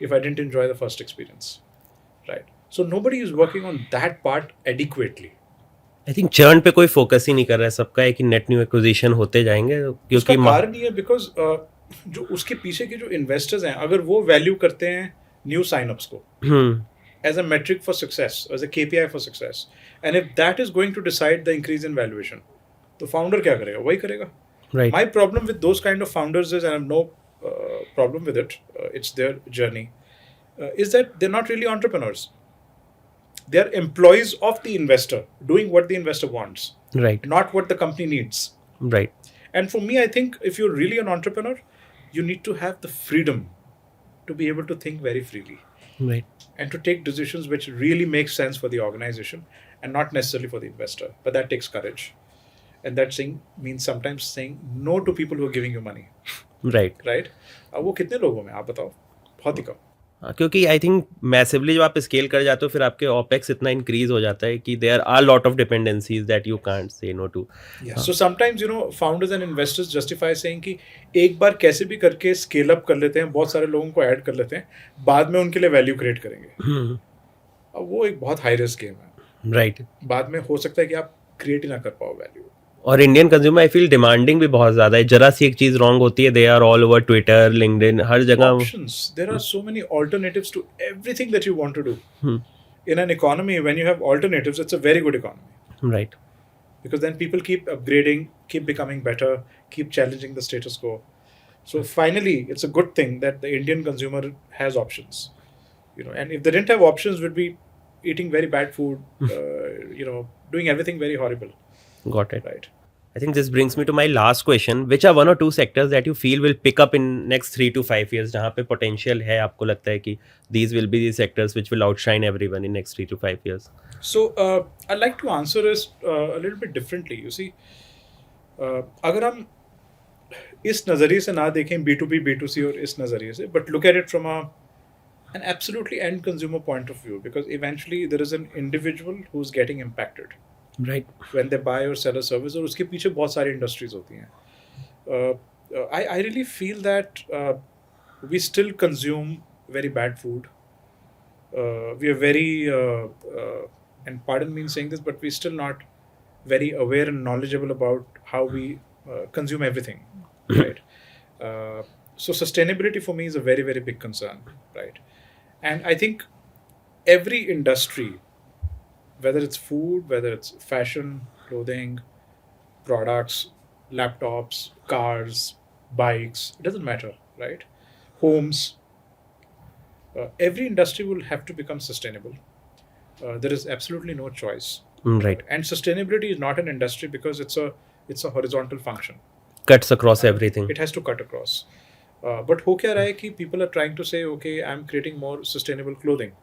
if I didn't enjoy the first experience, right? So nobody is working on that part adequately. I think churn पे कोई focus ही नहीं कर रहा है, सबका है कि net new acquisition होते जाएंगे, क्योंकि उसका कारण ये है बिकॉज जो उसके पीछे के जो इन्वेस्टर्स हैं, अगर वो वैल्यू करते हैं न्यू साइनअप्स को as a metric for success, as a KPI for success, and if that is going to decide the increase in valuation, तो founder क्या करेगा? वही करेगा. Right. My problem with those kind of founders is, and I have no problem with it, it's their journey, is that they're not really entrepreneurs. They're employees of the investor, doing what the investor wants, right, not what the company needs. right. And for me, I think if you're really an entrepreneur, you need to have the freedom to be able to think very freely. Right. And to take decisions which really make sense for the organization and not necessarily for the investor. But that takes courage. And that means sometimes saying no to people who are giving you money. Right. Right? अब वो कितने लोगों में आप बताओ? बहुत ही कम. क्योंकि I think massively जब आप स्केल कर जाते हो फिर आपके ओपेक्स इतना इंक्रीज हो जाता है कि there are lot of dependencies that you can't say no to. So sometimes you know founders and investors justify saying कि एक बार कैसे भी करके स्केल अप कर लेते हैं, बहुत सारे लोगों को ऐड कर लेते हैं, बाद में उनके लिए वैल्यू क्रिएट करेंगे. अब वो एक बहुत हाई रिस्क गेम है. राइट. बाद में हो सकता है कि आप क्रिएट ही ना कर पाओ वैल्यू. और Indian consumer I feel demanding भी बहुत ज्यादा है. जरा सी एक चीज रॉन्ग होती है, they are all over Twitter, LinkedIn, हर जगह. Options. There are so many alternatives to everything that you want to do. In an economy, when you have alternatives, it's a very good economy. Right. Because then people keep upgrading, keep becoming better, keep challenging the status quo. So finally, it's a good thing that the Indian consumer has options. You know, and if they didn't have options, we'd be eating very bad food, you know, doing everything very horrible. Got it. Right. I think this brings me to my last question. Which are one or two sectors that you feel will pick up in next 3 to 5 years? जहाँ पे potential है, आपको लगता है कि these will be the sectors which will outshine everyone in next 3 to 5 years. So I'd like to answer this a little bit differently. You see, अगर हम इस नज़रिए से ना देखें B2B, B2C और इस नज़रिए से, but look at it from an absolutely end consumer point of view, because eventually there is an individual who's getting impacted. Right. When they buy or sell a service, और उसके पीछे बहुत सारी industries होती हैं. I really feel that we still consume very bad food. We are very, and pardon me in saying this, but we're still not very aware and knowledgeable about how we consume everything, right? So sustainability for me is a very, very big concern, right? And I think every industry, whether it's food, whether it's fashion, clothing, products, laptops, cars, bikes, it doesn't matter, right? Homes, every industry will have to become sustainable. There is absolutely no choice. Right. And sustainability is not an industry because it's a horizontal function. Cuts across everything. It has to cut across. But हो क्या रहा है कि people are trying to say, okay, I'm creating more sustainable clothing.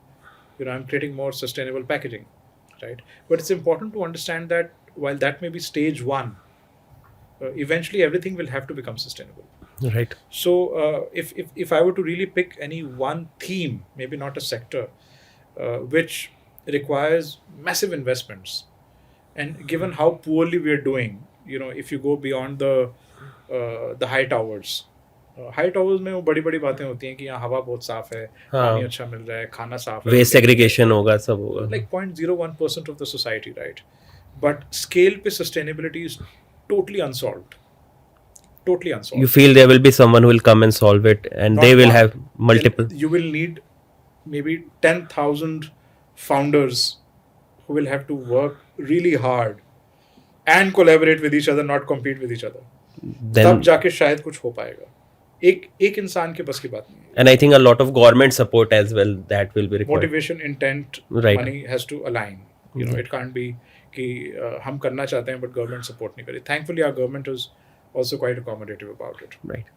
You know, I'm creating more sustainable packaging. Right, but it's important to understand that while that may be stage one, eventually everything will have to become sustainable. Right. So if I were to really pick any one theme, maybe not a sector, which requires massive investments, and given how poorly we are doing, you know, if you go beyond the high towers. High towers में वो बड़ी बड़ी बातें होती हैं कि यहाँ हवा बहुत साफ है, पानी अच्छा मिल रहा है, खाना साफ है, वेस्ट सेग्रीगेशन होगा, सब होगा. Like 0.01% of the society, right? But scale पे sustainability is totally unsolved. Totally unsolved. You feel there will be someone who will come and solve it, and Not they will one. have multiple. You will need maybe 10,000 founders who will have to work really hard and collaborate with each other, not compete with each other. तब जाके शायद कुछ हो पाएगा. एक इंसान के बस की बात नहीं है. And I think a lot of government support as well that will be required. Motivation, intent, right. Money has to align. You know, it can't be कि हम करना चाहते हैं but government support नहीं करे. Thankfully our government is also quite accommodative about it. Right.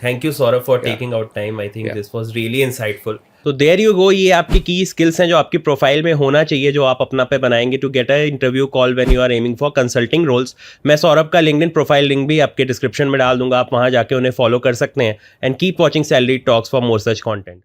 Thank you Saurabh for Yeah. Taking out time. I think Yeah. This was really insightful. तो there you go, ये आपकी की स्किल्स हैं जो आपकी profile में होना चाहिए, जो आप अपना पे बनाएंगे to get a interview call when you are aiming for consulting roles. मैं सौरभ का लिंक्डइन प्रोफाइल लिंक भी आपके डिस्क्रिप्शन में डाल दूंगा, आप वहां जाके उन्हें फॉलो कर सकते हैं. And keep watching salaried talks for more such content.